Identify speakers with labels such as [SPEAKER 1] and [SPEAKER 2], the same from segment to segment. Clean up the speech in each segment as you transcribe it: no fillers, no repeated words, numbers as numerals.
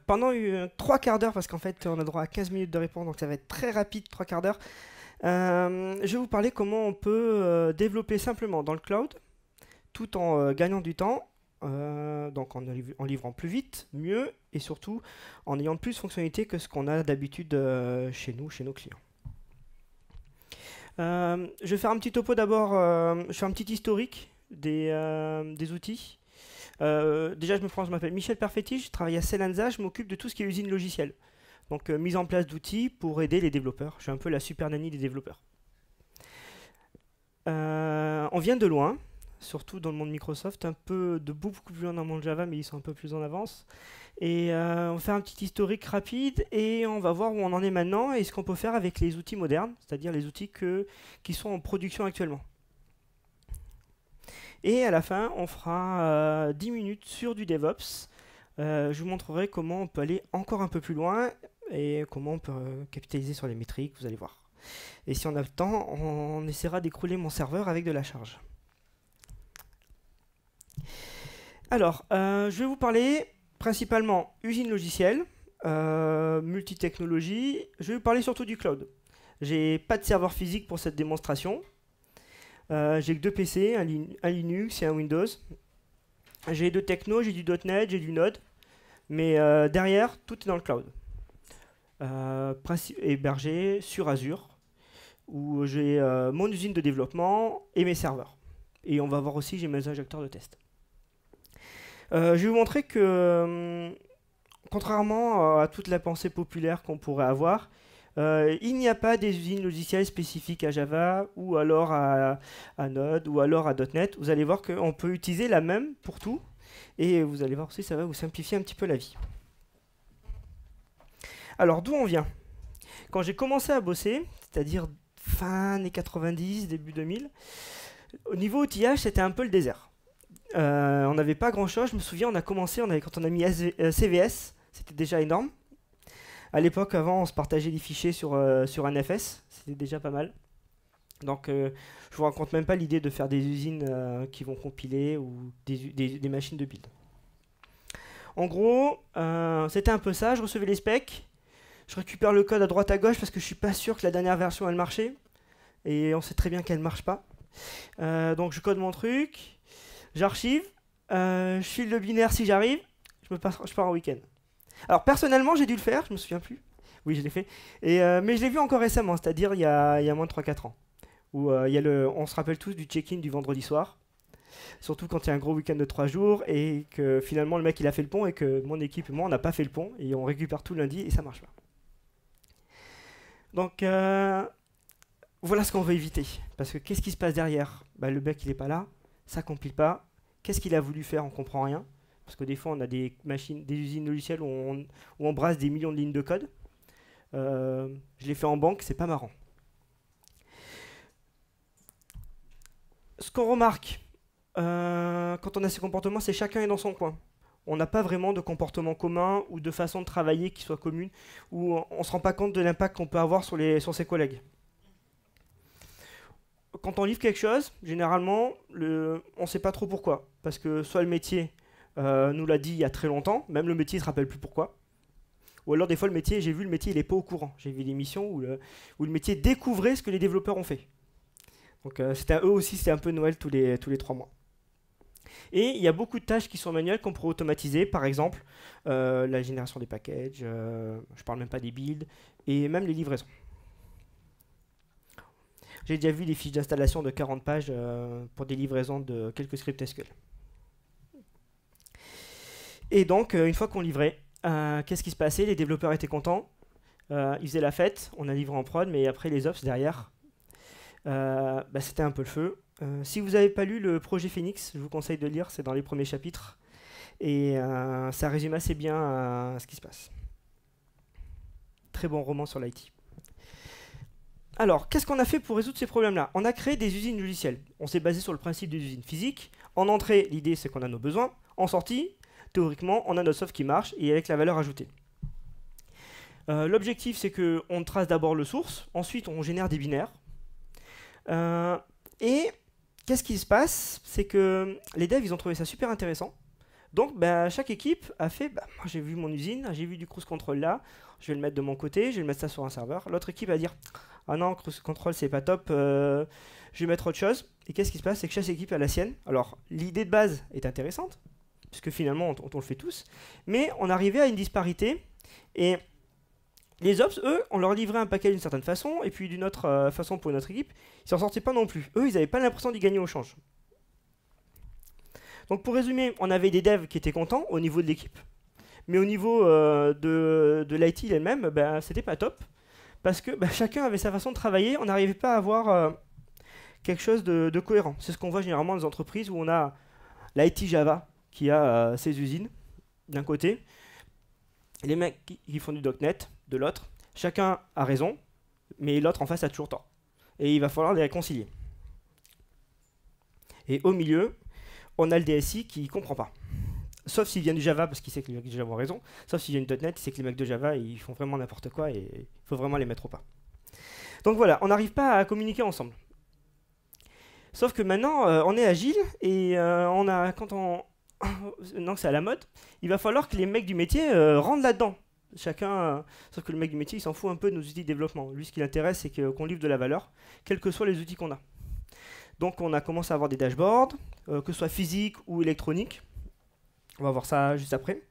[SPEAKER 1] Pendant 3 quarts d'heure, parce qu'en fait on a droit à 15 minutes de réponse, donc ça va être très rapide, 3 quarts d'heure, je vais vous parler comment on peut développer simplement dans le cloud, tout en gagnant du temps, donc en livrant plus vite, mieux, et surtout en ayant plus de fonctionnalités que ce qu'on a d'habitude chez nous, chez nos clients. Je vais faire un petit topo d'abord, je fais un petit historique des outils. Déjà, je m'appelle Michel Perfetti, je travaille à Celenza, je m'occupe de tout ce qui est usine logicielle. Donc, mise en place d'outils pour aider les développeurs. Je suis un peu la super nanny des développeurs. On vient de loin, surtout dans le monde Microsoft, un peu de beaucoup plus loin dans le monde Java, mais ils sont un peu plus en avance. Et on va faire un petit historique rapide et on va voir où on en est maintenant et ce qu'on peut faire avec les outils modernes, c'est-à-dire les outils qui sont en production actuellement. Et à la fin, on fera 10 minutes sur du DevOps. Je vous montrerai comment on peut aller encore un peu plus loin et comment on peut capitaliser sur les métriques, vous allez voir. Et si on a le temps, on essaiera d'écrouler mon serveur avec de la charge. Alors, je vais vous parler principalement usine logicielle, multitechnologie. Je vais vous parler surtout du cloud. J'ai pas de serveur physique pour cette démonstration. J'ai que 2 PC, un Linux et un Windows. J'ai 2 technos, j'ai du .NET, j'ai du Node. Mais derrière, tout est dans le cloud. Hébergé sur Azure, où j'ai mon usine de développement et mes serveurs. Et on va voir aussi, j'ai mes injecteurs de test. Je vais vous montrer que, contrairement à toute la pensée populaire qu'on pourrait avoir, il n'y a pas des usines logicielles spécifiques à Java, ou alors à Node, ou alors à .NET. Vous allez voir qu'on peut utiliser la même pour tout, et vous allez voir aussi, ça va vous simplifier un petit peu la vie. Alors, d'où on vient? Quand j'ai commencé à bosser, c'est-à-dire fin années 90, début 2000, au niveau outillage, c'était un peu le désert. On n'avait pas grand-chose. Je me souviens, on a commencé, quand on a mis CVS, c'était déjà énorme. À l'époque, avant, on se partageait les fichiers sur un FS, c'était déjà pas mal. Donc, je vous raconte même pas l'idée de faire des usines qui vont compiler ou des machines de build. En gros, c'était un peu ça. Je recevais les specs, je récupère le code à droite à gauche parce que je suis pas sûr que la dernière version elle marchait, et on sait très bien qu'elle marche pas. Donc, je code mon truc, j'archive, je file le binaire si j'arrive, je pars en week-end. Alors personnellement, j'ai dû le faire, je me souviens plus. Oui, je l'ai fait. Mais je l'ai vu encore récemment, c'est-à-dire il y a moins de 3-4 ans. Où on se rappelle tous du check-in du vendredi soir. Surtout quand il y a un gros week-end de 3 jours et que finalement le mec il a fait le pont et que mon équipe et moi on n'a pas fait le pont et on récupère tout lundi et ça marche pas. Donc voilà ce qu'on veut éviter. Parce que qu'est-ce qui se passe derrière? Le mec il est pas là, ça compile pas. Qu'est-ce qu'il a voulu faire? On comprend rien. Parce que des fois, on a des machines, des usines logicielles où on brasse des millions de lignes de code. Je l'ai fait en banque, c'est pas marrant. Ce qu'on remarque quand on a ces comportements, c'est chacun est dans son coin. On n'a pas vraiment de comportement commun ou de façon de travailler qui soit commune, où on ne se rend pas compte de l'impact qu'on peut avoir sur ses collègues. Quand on livre quelque chose, généralement, on ne sait pas trop pourquoi. Parce que soit le métier nous l'a dit il y a très longtemps, même le métier ne se rappelle plus pourquoi. Ou alors des fois j'ai vu le métier il n'est pas au courant. J'ai vu des missions où le métier découvrait ce que les développeurs ont fait. Donc eux aussi c'était un peu Noël tous les 3 mois. Et il y a beaucoup de tâches qui sont manuelles qu'on pourrait automatiser, par exemple la génération des packages, je ne parle même pas des builds, et même les livraisons. J'ai déjà vu des fiches d'installation de 40 pages pour des livraisons de quelques scripts SQL. Et donc, une fois qu'on livrait, qu'est-ce qui se passait? Les développeurs étaient contents, ils faisaient la fête, on a livré en prod, mais après les ops derrière, c'était un peu le feu. Si vous n'avez pas lu le projet Phoenix, je vous conseille de le lire, c'est dans les premiers chapitres, et ça résume assez bien ce qui se passe. Très bon roman sur l'IT. Alors, qu'est-ce qu'on a fait pour résoudre ces problèmes-là? On a créé des usines logicielles. On s'est basé sur le principe des usines physiques. En entrée, l'idée c'est qu'on a nos besoins. En sortie, théoriquement, on a notre soft qui marche et avec la valeur ajoutée. L'objectif, c'est qu'on trace d'abord le source, ensuite on génère des binaires. Et qu'est-ce qui se passe? C'est que les devs, ils ont trouvé ça super intéressant. Donc ben, chaque équipe a fait, bah, moi j'ai vu mon usine, j'ai vu du cruise control là, je vais le mettre de mon côté, je vais le mettre ça sur un serveur. L'autre équipe va dire, ah non, cruise control c'est pas top, je vais mettre autre chose. Et qu'est-ce qui se passe? C'est que chaque équipe a la sienne. Alors l'idée de base est intéressante, puisque finalement on le fait tous, mais on arrivait à une disparité, et les ops, eux, on leur livrait un paquet d'une certaine façon, et puis d'une autre façon pour une autre équipe, ils s'en sortaient pas non plus. Eux, ils n'avaient pas l'impression d'y gagner au change. Donc pour résumer, on avait des devs qui étaient contents au niveau de l'équipe, mais au niveau de l'IT elle-même, bah, c'était pas top, parce que bah, chacun avait sa façon de travailler, on n'arrivait pas à avoir quelque chose de cohérent. C'est ce qu'on voit généralement dans les entreprises où on a l'IT Java qui a ses usines d'un côté, les mecs qui font du .NET de l'autre. Chacun a raison, mais l'autre en face a toujours tort. Et il va falloir les réconcilier. Et au milieu, on a le DSI qui ne comprend pas. Sauf s'il vient du Java, parce qu'il sait que les mecs de Java ont raison. Sauf s'il vient du .NET, il sait que les mecs de Java, ils font vraiment n'importe quoi et il faut vraiment les mettre au pas. Donc voilà, on n'arrive pas à communiquer ensemble. Sauf que maintenant, on est agile et non, c'est à la mode, il va falloir que les mecs du métier rentrent là-dedans. Chacun, sauf que le mec du métier, il s'en fout un peu de nos outils de développement. Lui, ce qui l'intéresse, c'est qu'on livre de la valeur, quels que soient les outils qu'on a. Donc, on a commencé à avoir des dashboards, que ce soit physiques ou électroniques. On va voir ça juste après.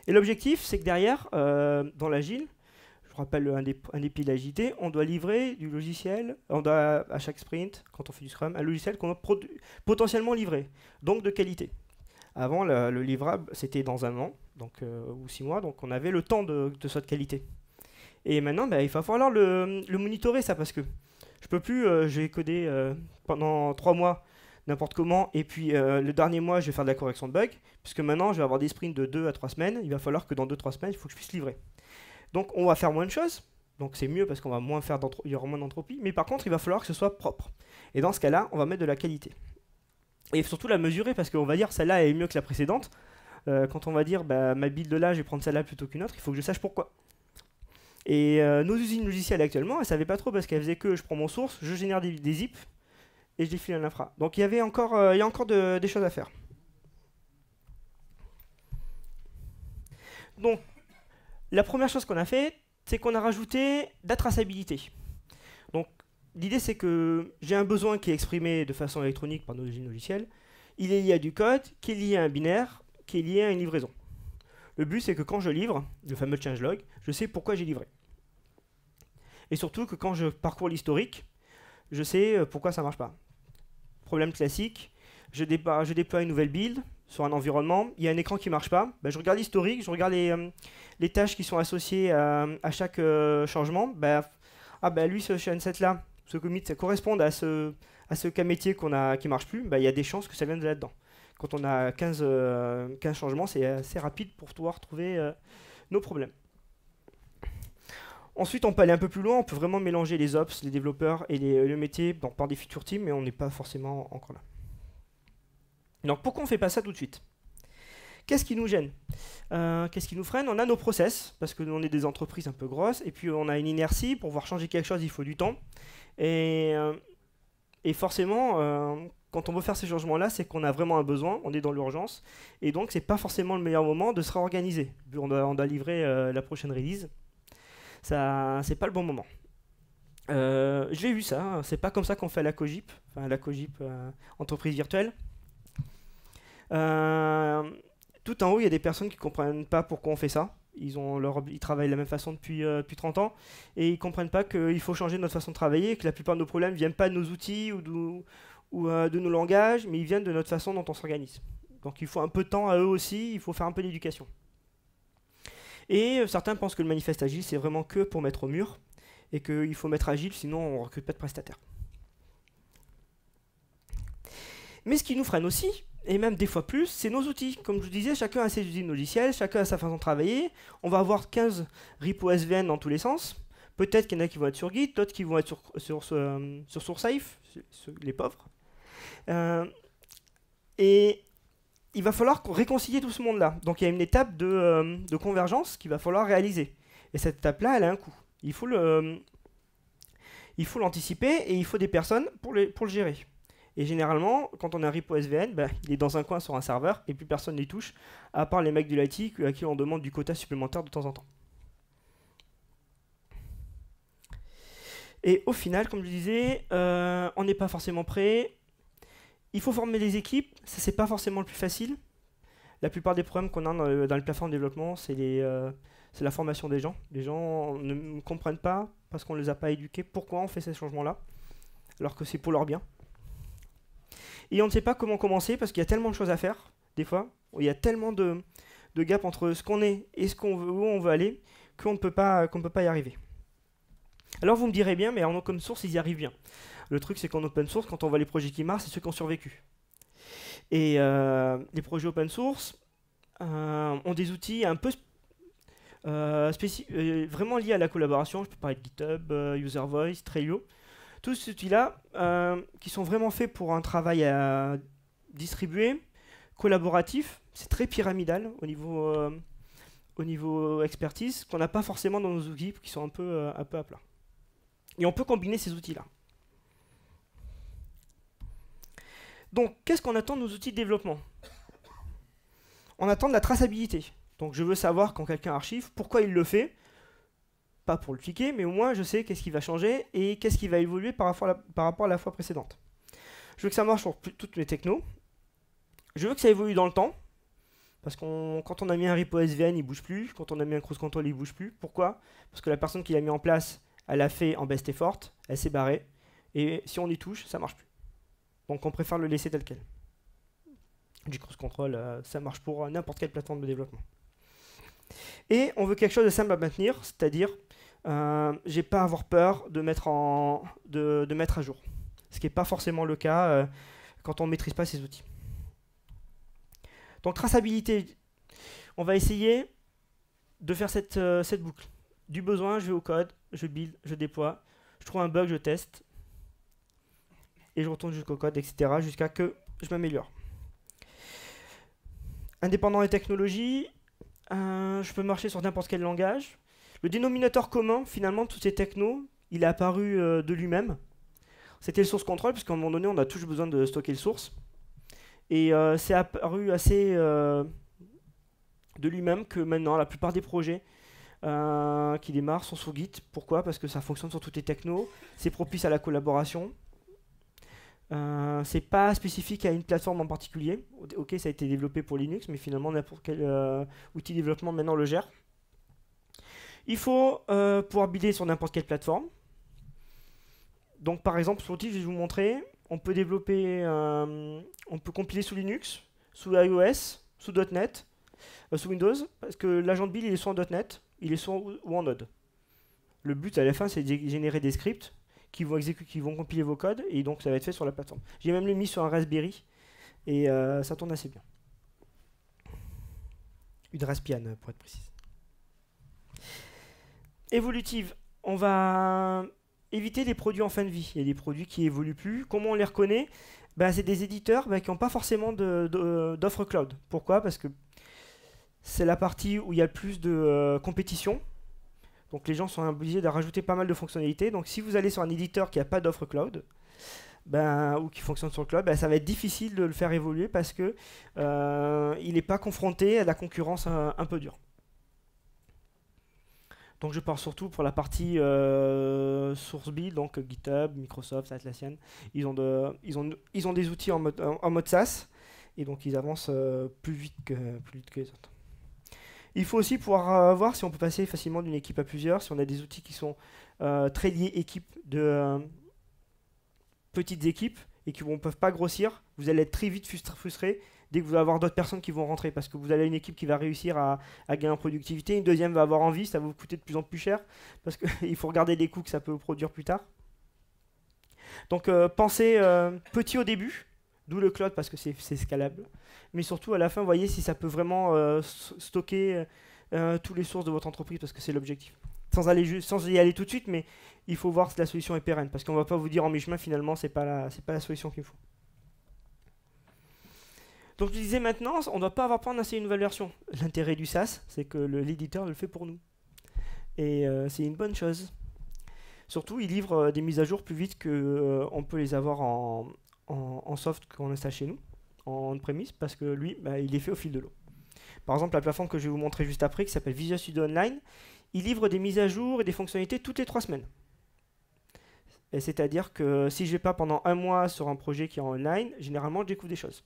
[SPEAKER 1] Et l'objectif, c'est que derrière, dans l'agile, je rappelle un des piliers de l'agilité, on doit livrer du logiciel, on doit, à chaque sprint, quand on fait du Scrum, un logiciel qu'on doit potentiellement livrer, donc de qualité. Avant, le livrable, c'était dans 1 an donc, ou 6 mois, donc on avait le temps de soit de qualité. Et maintenant, bah, il va falloir le monitorer, ça, parce que je peux plus, j'ai codé pendant 3 mois n'importe comment, et puis le dernier mois, je vais faire de la correction de bugs, puisque maintenant, je vais avoir des sprints de 2 à 3 semaines, il va falloir que dans 2-3 semaines, il faut que je puisse livrer. Donc, on va faire moins de choses, donc c'est mieux parce qu'on va moins faire il y aura moins d'entropie, mais par contre, il va falloir que ce soit propre. Et dans ce cas-là, on va mettre de la qualité. Et surtout la mesurer, parce qu'on va dire celle-là est mieux que la précédente. Quand on va dire bah, ma build là, je vais prendre celle-là plutôt qu'une autre, il faut que je sache pourquoi. Et nos usines logicielles actuellement, elles ne savaient pas trop parce qu'elles faisaient que je prends mon source, je génère des zips et je les file à l'infra. Donc il y a encore des choses à faire. Donc la première chose qu'on a fait, c'est qu'on a rajouté de la traçabilité. Donc l'idée, c'est que j'ai un besoin qui est exprimé de façon électronique par nos usines logicielles. Il est lié à du code, qui est lié à un binaire, qui est lié à une livraison. Le but, c'est que quand je livre, le fameux changelog, je sais pourquoi j'ai livré. Et surtout que quand je parcours l'historique, je sais pourquoi ça ne marche pas. Problème classique, je déploie une nouvelle build sur un environnement, il y a un écran qui ne marche pas, ben je regarde l'historique, je regarde les tâches qui sont associées à chaque changement. Lui, ce set là, ce commit, ça correspond à ce cas métier qui ne marche plus, il y a des chances que ça vienne de là-dedans. Quand on a 15 changements, c'est assez rapide pour pouvoir trouver nos problèmes. Ensuite, on peut aller un peu plus loin, on peut vraiment mélanger les ops, les développeurs et le métier par des feature teams, mais on n'est pas forcément encore là. Donc pourquoi on ne fait pas ça tout de suite? Qu'est-ce qui nous gêne? Qu'est-ce qui nous freine? On a nos process, parce que nous, on est des entreprises un peu grosses, et puis on a une inertie. Pour pouvoir changer quelque chose, il faut du temps. Et forcément, quand on veut faire ces changements-là, c'est qu'on a vraiment un besoin, on est dans l'urgence, et donc c'est pas forcément le meilleur moment de se réorganiser. On doit livrer la prochaine release. Ça, c'est pas le bon moment. J'ai vu ça, c'est pas comme ça qu'on fait la Cogip, entreprise virtuelle. Tout en haut, il y a des personnes qui ne comprennent pas pourquoi on fait ça. Ils travaillent de la même façon depuis 30 ans et ils ne comprennent pas qu'il faut changer notre façon de travailler, que la plupart de nos problèmes ne viennent pas de nos outils ou de nos langages, mais ils viennent de notre façon dont on s'organise. Donc il faut un peu de temps à eux aussi, il faut faire un peu d'éducation. Et certains pensent que le manifeste agile, c'est vraiment que pour mettre au mur et qu'il faut mettre agile, sinon on ne recrute pas de prestataires. Mais ce qui nous freine aussi, et même des fois plus, c'est nos outils. Comme je vous disais, chacun a ses usines logicielles, chacun a sa façon de travailler. On va avoir 15 repos SVN dans tous les sens. Peut-être qu'il y en a qui vont être sur Git, d'autres qui vont être sur SourceSafe, les pauvres. Et il va falloir réconcilier tout ce monde-là. Donc il y a une étape de convergence qu'il va falloir réaliser. Et cette étape-là, elle a un coût. Il faut l'anticiper et il faut des personnes pour le gérer. Et généralement, quand on a un repo SVN, bah, il est dans un coin sur un serveur et plus personne n'y touche, à part les mecs de l'IT à qui on demande du quota supplémentaire de temps en temps. Et au final, comme je disais, on n'est pas forcément prêt. Il faut former les équipes, ça c'est pas forcément le plus facile. La plupart des problèmes qu'on a dans les plateformes de développement, c'est la formation des gens. Les gens ne comprennent pas, parce qu'on ne les a pas éduqués, pourquoi on fait ces changements-là, alors que c'est pour leur bien. Et on ne sait pas comment commencer, parce qu'il y a tellement de choses à faire, des fois. Il y a tellement de gap entre ce qu'on est et ce qu'on veut, où on veut aller, qu'on ne peut pas y arriver. Alors vous me direz bien, mais en open source, ils y arrivent bien. Le truc, c'est qu'en open source, quand on voit les projets qui marchent, c'est ceux qui ont survécu. Et les projets open source ont des outils un peu vraiment liés à la collaboration. Je peux parler de GitHub, User Voice, Trello. Tous ces outils-là qui sont vraiment faits pour un travail distribué, collaboratif. C'est très pyramidal au niveau expertise, qu'on n'a pas forcément dans nos outils, qui sont un peu à plat. Et on peut combiner ces outils-là. Donc, qu'est-ce qu'on attend de nos outils de développement? On attend de la traçabilité. Donc, je veux savoir quand quelqu'un archive, pourquoi il le fait. Pas pour le cliquer, mais au moins je sais qu'est-ce qui va changer et qu'est-ce qui va évoluer par rapport à la fois précédente. Je veux que ça marche pour toutes mes technos. Je veux que ça évolue dans le temps. Parce que quand on a mis un repo SVN, il ne bouge plus. Quand on a mis un cross control, il ne bouge plus. Pourquoi? Parce que la personne qui l'a mis en place, elle a fait en best effort, elle s'est barrée. Et si on y touche, ça ne marche plus. Donc on préfère le laisser tel quel. Du cross control, ça marche pour n'importe quelle plateforme de développement. Et on veut quelque chose de simple à maintenir, c'est-à-dire, j'ai pas à avoir peur de mettre à jour. Ce qui n'est pas forcément le cas quand on ne maîtrise pas ces outils. Donc traçabilité, on va essayer de faire cette boucle. Du besoin, je vais au code, je build, je déploie, je trouve un bug, je teste, et je retourne jusqu'au code, etc., jusqu'à que je m'améliore. Indépendant des technologies, je peux marcher sur n'importe quel langage. Le dénominateur commun, finalement, de tous ces technos, il est apparu de lui-même. C'était le source control, puisqu'à un moment donné, on a toujours besoin de stocker le source. Et c'est apparu assez de lui-même que maintenant, la plupart des projets qui démarrent sont sous Git. Pourquoi? Parce que ça fonctionne sur toutes les technos, c'est propice à la collaboration. C'est pas spécifique à une plateforme en particulier. Ok, ça a été développé pour Linux, mais finalement n'importe quel outil de développement maintenant le gère. Il faut pouvoir builder sur n'importe quelle plateforme. Donc par exemple, sur l'outil, je vais vous montrer, on peut développer, on peut compiler sous Linux, sous iOS, sous .NET, sous Windows, parce que l'agent de build il est soit en .NET, il est soit ou en Node. Le but à la fin, c'est de générer des scripts qui vont compiler vos codes, et donc ça va être fait sur la plateforme. J'ai même mis sur un Raspberry, et ça tourne assez bien. Une Raspbian, pour être précis. Évolutive, on va éviter les produits en fin de vie. Il y a des produits qui évoluent plus. Comment on les reconnaît? C'est des éditeurs qui n'ont pas forcément d'offres cloud. Pourquoi? Parce que c'est la partie où il y a le plus de compétition. Donc les gens sont obligés de rajouter pas mal de fonctionnalités. Donc si vous allez sur un éditeur qui n'a pas d'offre cloud, ou qui fonctionne sur le cloud, ça va être difficile de le faire évoluer parce que il n'est pas confronté à la concurrence un peu dure. Donc je parle surtout pour la partie source build, donc GitHub, Microsoft, Atlassian. Ils ont des outils en mode SaaS, et donc ils avancent plus vite que les autres. Il faut aussi pouvoir voir si on peut passer facilement d'une équipe à plusieurs, si on a des outils qui sont très liés équipes de petites équipes et qui ne peuvent pas grossir. Vous allez être très vite frustré dès que vous allez avoir d'autres personnes qui vont rentrer, parce que vous allez une équipe qui va réussir à gagner en productivité, une deuxième va avoir envie, ça va vous coûter de plus en plus cher, parce qu'il faut regarder les coûts que ça peut produire plus tard. Donc pensez petit au début, d'où le cloud, parce que c'est scalable, mais surtout à la fin, voyez si ça peut vraiment stocker toutes les sources de votre entreprise, parce que c'est l'objectif. Sans y aller tout de suite, mais il faut voir si la solution est pérenne, parce qu'on ne va pas vous dire en mi-chemin, finalement, c'est pas la solution qu'il faut. Donc je disais maintenant, on ne doit pas avoir peur d'installer une nouvelle version. L'intérêt du SaaS, c'est que l'éditeur le fait pour nous. Et c'est une bonne chose. Surtout, il livre des mises à jour plus vite qu'on peut les avoir en soft qu'on installe chez nous, en on-premise, parce que lui, bah, il est fait au fil de l'eau. Par exemple, la plateforme que je vais vous montrer juste après, qui s'appelle Visual Studio Online, il livre des mises à jour et des fonctionnalités toutes les 3 semaines. C'est-à-dire que si je ne vais pas pendant un mois sur un projet qui est en online, généralement, je découvre des choses.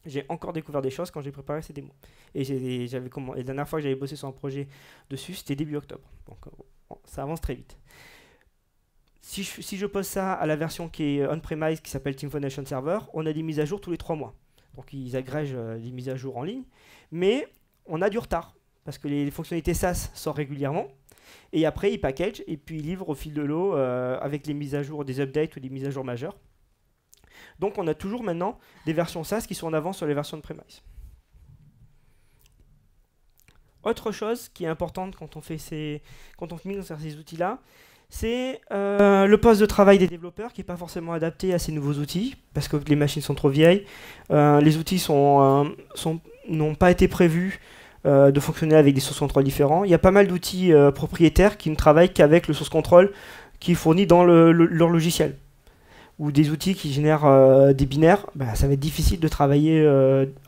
[SPEAKER 1] J'ai encore découvert des choses quand j'ai préparé ces démos. Et la dernière fois que j'avais bossé sur un projet dessus, c'était début octobre. Donc ça avance très vite. Si je pose ça à la version qui est on-premise, qui s'appelle Team Foundation Server, on a des mises à jour tous les 3 mois. Donc ils agrègent les mises à jour en ligne. Mais on a du retard, parce que les fonctionnalités SaaS sortent régulièrement. Et après, ils packagent et puis ils livrent au fil de l'eau avec les mises à jour, des updates ou des mises à jour majeures. Donc on a toujours maintenant des versions SaaS qui sont en avance sur les versions de premise. Autre chose qui est importante quand on migre vers ces outils-là, c'est le poste de travail des développeurs qui n'est pas forcément adapté à ces nouveaux outils parce que les machines sont trop vieilles. Les outils n'ont pas été prévus de fonctionner avec des source control différents. Il y a pas mal d'outils propriétaires qui ne travaillent qu'avec le source control qui est fourni dans leur logiciel. Ou des outils qui génèrent des binaires, bah, ça va être difficile de travailler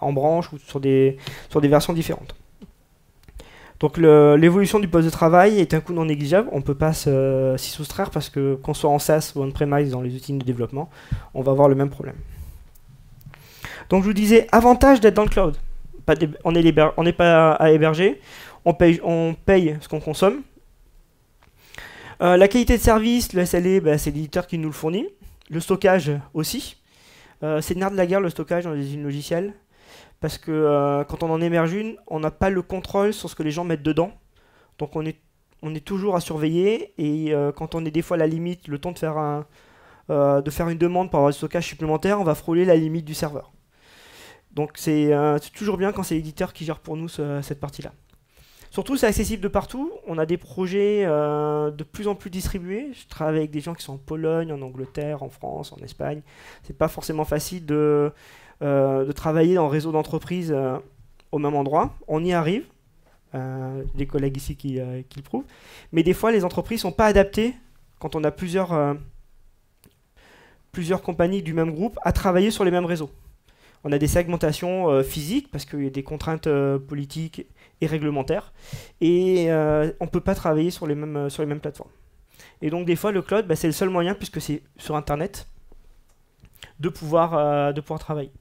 [SPEAKER 1] en branche ou sur des versions différentes. Donc l'évolution du poste de travail est un coût non négligeable, on ne peut pas s'y soustraire parce que qu'on soit en SaaS ou on-premise dans les outils de développement, on va avoir le même problème. Donc je vous disais, avantage d'être dans le cloud. On n'est pas à héberger, on paye ce qu'on consomme. La qualité de service, le SLA, bah, c'est l'éditeur qui nous le fournit. Le stockage aussi. C'est le nerf de la guerre, le stockage dans les usines logicielles. Parce que quand on en émerge une, on n'a pas le contrôle sur ce que les gens mettent dedans. Donc on est toujours à surveiller. Et quand on est des fois à la limite, le temps de faire une demande pour avoir du stockage supplémentaire, on va frôler la limite du serveur. Donc c'est toujours bien quand c'est l'éditeur qui gère pour nous cette partie-là. Surtout, c'est accessible de partout. On a des projets de plus en plus distribués. Je travaille avec des gens qui sont en Pologne, en Angleterre, en France, en Espagne. C'est pas forcément facile de travailler dans un réseau d'entreprises au même endroit. On y arrive. Des collègues ici qui le prouvent. Mais des fois, les entreprises ne sont pas adaptées, quand on a plusieurs compagnies du même groupe, à travailler sur les mêmes réseaux. On a des segmentations physiques, parce qu'il y a des contraintes politiques et réglementaires. Et on ne peut pas travailler sur les mêmes plateformes. Et donc, des fois, le cloud, bah, c'est le seul moyen, puisque c'est sur Internet, de pouvoir travailler.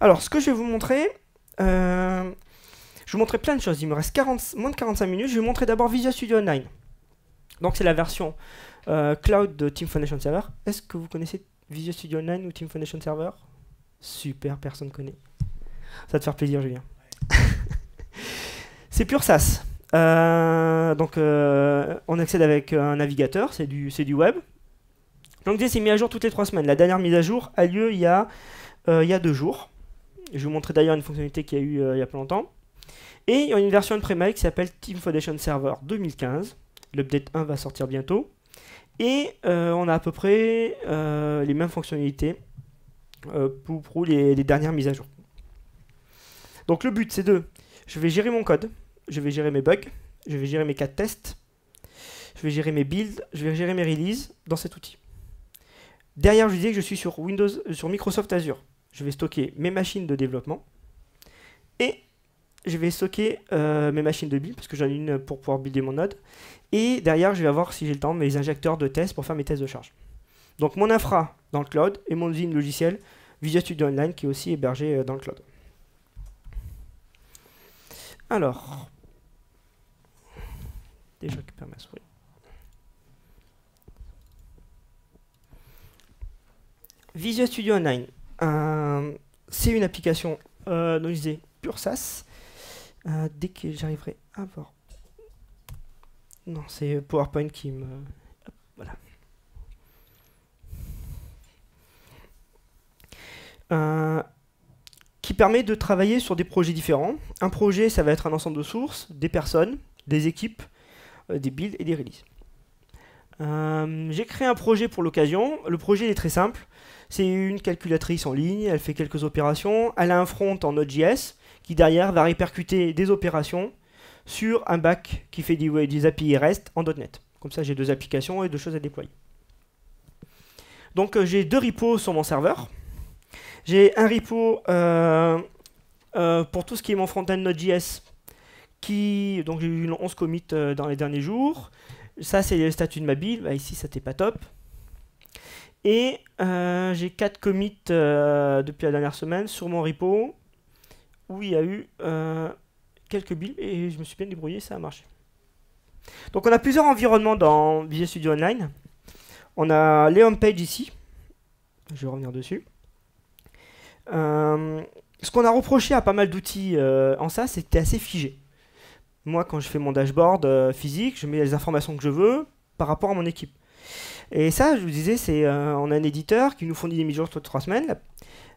[SPEAKER 1] Alors, ce que je vais vous montrer, je vais vous montrer plein de choses. Il me reste moins de 45 minutes. Je vais vous montrer d'abord Visual Studio Online. Donc, c'est la version cloud de Team Foundation Server. Est-ce que vous connaissez Visual Studio Online ou Team Foundation Server? Super, personne ne connaît. Ça va te faire plaisir, Julien. C'est pur SaaS. Donc, on accède avec un navigateur, c'est du web. Donc, c'est mis à jour toutes les 3 semaines. La dernière mise à jour a lieu il y a 2 jours. Je vais vous montrer d'ailleurs une fonctionnalité qu'il y a eu il y a pas longtemps. Et il y a une version de Premail qui s'appelle Team Foundation Server 2015. L'update 1 va sortir bientôt. Et on a à peu près les mêmes fonctionnalités pour les dernières mises à jour. Donc le but, c'est je vais gérer mon code, je vais gérer mes bugs, je vais gérer mes cas de test, je vais gérer mes builds, je vais gérer mes releases dans cet outil. Derrière, je disais que je suis sur Microsoft Azure. Je vais stocker mes machines de développement et je vais stocker mes machines de build, parce que j'en ai une pour pouvoir builder mon node. Et derrière, je vais avoir, si j'ai le temps, mes injecteurs de tests pour faire mes tests de charge. Donc mon infra dans le cloud et mon usine logicielle Visual Studio Online qui est aussi hébergé dans le cloud. Alors, déjà je récupère ma souris. Visual Studio Online, c'est une application dont je disais pure SaaS. Dès que j'arriverai à voir. Non, c'est PowerPoint qui me... Hop, voilà. Qui permet de travailler sur des projets différents. Un projet, ça va être un ensemble de sources, des personnes, des équipes, des builds et des releases. J'ai créé un projet pour l'occasion. Le projet est très simple. C'est une calculatrice en ligne, elle fait quelques opérations. Elle a un front en Node.js qui derrière va répercuter des opérations sur un back qui fait des API REST en .NET. Comme ça, j'ai 2 applications et 2 choses à déployer. Donc j'ai deux repos sur mon serveur. J'ai un repo pour tout ce qui est mon front-end Node.js. Donc j'ai eu 11 commits dans les derniers jours. Ça, c'est le statut de ma build. Bah, ici, ça n'était pas top. Et j'ai 4 commits depuis la dernière semaine sur mon repo où il y a eu quelques builds et je me suis bien débrouillé, ça a marché. Donc on a plusieurs environnements dans Visual Studio Online. On a les homepages ici. Je vais revenir dessus. Ce qu'on a reproché à pas mal d'outils en ça, c'est que c'était assez figé. Moi, quand je fais mon dashboard physique, je mets les informations que je veux par rapport à mon équipe. Et ça, je vous disais, on a un éditeur qui nous fournit des mises à jour toutes 3 semaines.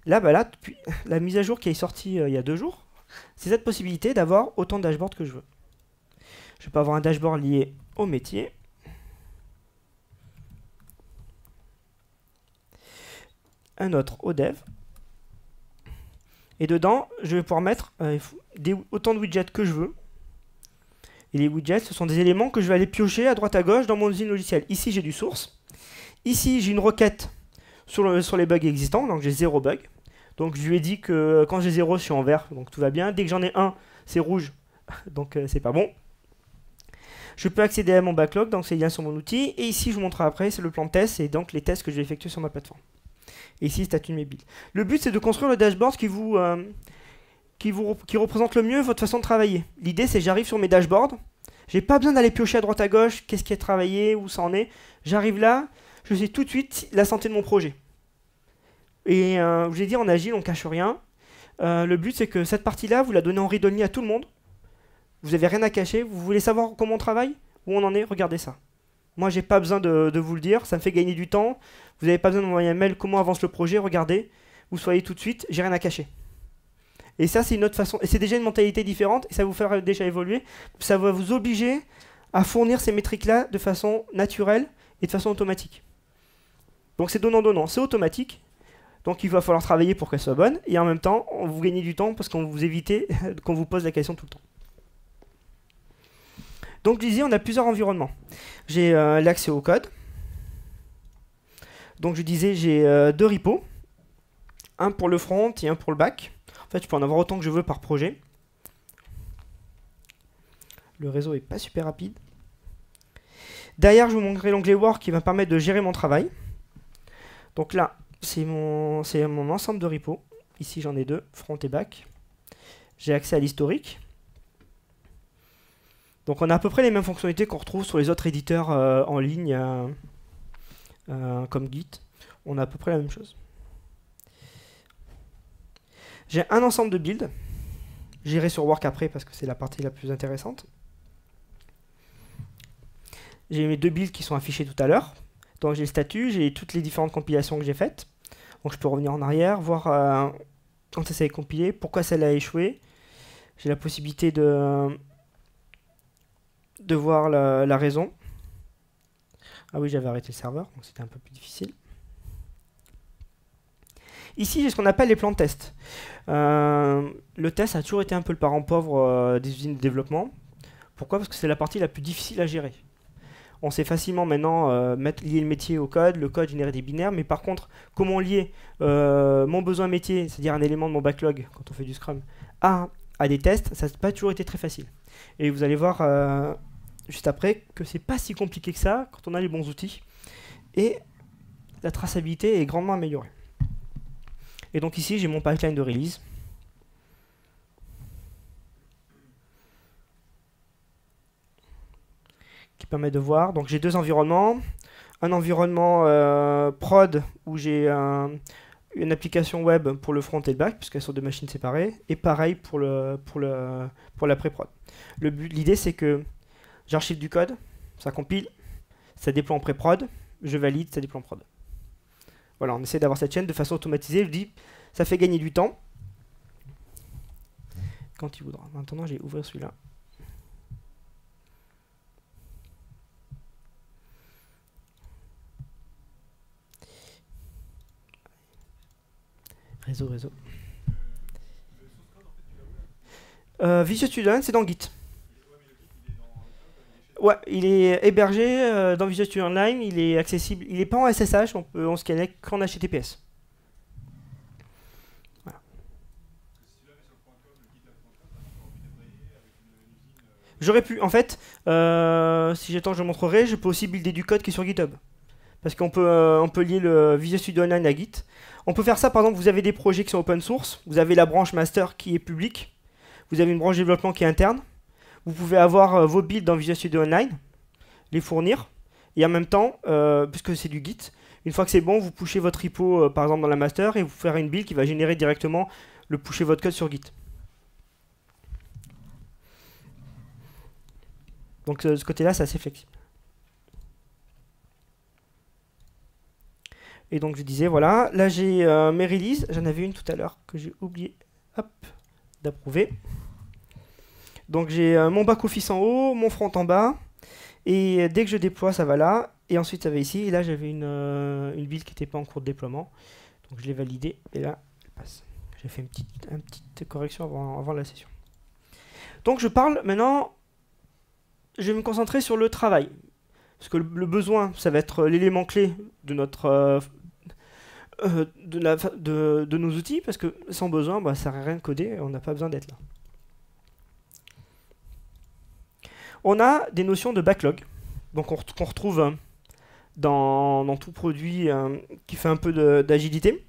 [SPEAKER 1] Là, depuis la mise à jour qui est sortie il y a 2 jours, c'est cette possibilité d'avoir autant de dashboards que je veux. Je peux avoir un dashboard lié au métier. Un autre au dev. Et dedans, je vais pouvoir mettre autant de widgets que je veux. Et les widgets, ce sont des éléments que je vais aller piocher à droite à gauche dans mon usine logicielle. Ici, j'ai du source. Ici, j'ai une requête sur les bugs existants, donc j'ai 0 bug. Donc je lui ai dit que quand j'ai 0, je suis en vert, donc tout va bien. Dès que j'en ai 1, c'est rouge, donc c'est pas bon. Je peux accéder à mon backlog, donc c'est bien sur mon outil. Et ici, je vous montrerai après, c'est le plan de test, et donc les tests que je vais effectuer sur ma plateforme. Et ici, statut de mes builds. Le but, c'est de construire le dashboard qui représente le mieux votre façon de travailler. L'idée, c'est que j'arrive sur mes dashboards. J'ai pas besoin d'aller piocher à droite à gauche, qu'est-ce qui est travaillé, où ça en est. J'arrive là, je sais tout de suite la santé de mon projet. Et je vous ai dit, en agile, on cache rien. Le but, c'est que cette partie-là, vous la donnez en read-only à tout le monde. Vous n'avez rien à cacher. Vous voulez savoir comment on travaille, où on en est, regardez ça. Moi, j'ai pas besoin de vous le dire. Ça me fait gagner du temps. Vous n'avez pas besoin de m'envoyer un mail, comment avance le projet, regardez. Vous soyez tout de suite, j'ai rien à cacher. Et ça, c'est une autre façon. Et c'est déjà une mentalité différente. Et ça va vous faire déjà évoluer. Ça va vous obliger à fournir ces métriques-là de façon naturelle et de façon automatique. Donc c'est donnant-donnant. C'est automatique. Donc il va falloir travailler pour qu'elle soit bonne. Et en même temps, vous gagnez du temps parce qu'on vous évite qu'on vous pose la question tout le temps. Donc je disais, on a plusieurs environnements. J'ai l'accès au code. Donc je disais, j'ai 2 repos. Un pour le front et un pour le back. En fait, je peux en avoir autant que je veux par projet. Le réseau n'est pas super rapide. Derrière, je vous montrerai l'onglet Work qui va me permettre de gérer mon travail. Donc là, c'est mon ensemble de repos. Ici, j'en ai 2, front et back. J'ai accès à l'historique. Donc on a à peu près les mêmes fonctionnalités qu'on retrouve sur les autres éditeurs en ligne, comme Git. On a à peu près la même chose. J'ai un ensemble de builds. J'irai sur Work après parce que c'est la partie la plus intéressante. J'ai mes 2 builds qui sont affichés tout à l'heure. Donc j'ai le statut, j'ai toutes les différentes compilations que j'ai faites. Donc je peux revenir en arrière, voir quand ça s'est compilé, pourquoi celle-là a échoué. J'ai la possibilité de voir la raison. Ah oui, j'avais arrêté le serveur, donc c'était un peu plus difficile. Ici, j'ai ce qu'on appelle les plans de test. Le test a toujours été un peu le parent pauvre des usines de développement. Pourquoi? Parce que c'est la partie la plus difficile à gérer. On sait facilement maintenant lier le métier au code, le code générer des binaires, mais par contre, comment lier mon besoin métier, c'est-à-dire un élément de mon backlog, quand on fait du Scrum, à des tests, ça n'a pas toujours été très facile. Et vous allez voir juste après que c'est pas si compliqué que ça quand on a les bons outils. Et la traçabilité est grandement améliorée. Et donc ici, j'ai mon pipeline de release. Qui permet de voir. Donc j'ai 2 environnements. Un environnement prod où j'ai une application web pour le front et le back, puisqu'elles sont 2 machines séparées. Et pareil pour la pré-prod. L'idée, c'est que j'archive du code, ça compile, ça déploie en pré-prod, je valide, ça déploie en prod. Voilà, on essaie d'avoir cette chaîne de façon automatisée. Je dis, ça fait gagner du temps. Quand il voudra. Maintenant, je vais ouvrir celui-là. Réseau. Visual Studio, c'est dans Git. Ouais, il est hébergé dans Visual Studio Online, il est accessible, il n'est pas en SSH, on se connecte qu'en HTTPS. Voilà. J'aurais pu, en fait, si j'ai le temps je montrerai, je peux aussi builder du code qui est sur GitHub. Parce qu'on peut lier le Visual Studio Online à Git. On peut faire ça, par exemple, vous avez des projets qui sont open source, vous avez la branche master qui est publique, vous avez une branche développement qui est interne, vous pouvez avoir vos builds dans Visual Studio Online, les fournir, et en même temps, puisque c'est du Git, une fois que c'est bon, vous pushez votre repo, par exemple, dans la master, et vous ferez une build qui va générer directement pusher votre code sur Git. Donc de ce côté-là, c'est assez flexible. Et donc je disais, voilà, là j'ai mes releases, j'en avais une tout à l'heure que j'ai oublié d'approuver. Donc j'ai mon back-office en haut, mon front en bas, et dès que je déploie, ça va là, et ensuite ça va ici, et là j'avais une build qui n'était pas en cours de déploiement, donc je l'ai validée, et là, elle passe. J'ai fait une petite correction avant la session. Donc je parle maintenant, je vais me concentrer sur le travail, parce que le besoin, ça va être l'élément clé de notre... de nos outils, parce que sans besoin, ça ne sert à rien de coder, on n'a pas besoin d'être là. On a des notions de backlog, donc qu'on retrouve dans tout produit qui fait un peu d'agilité.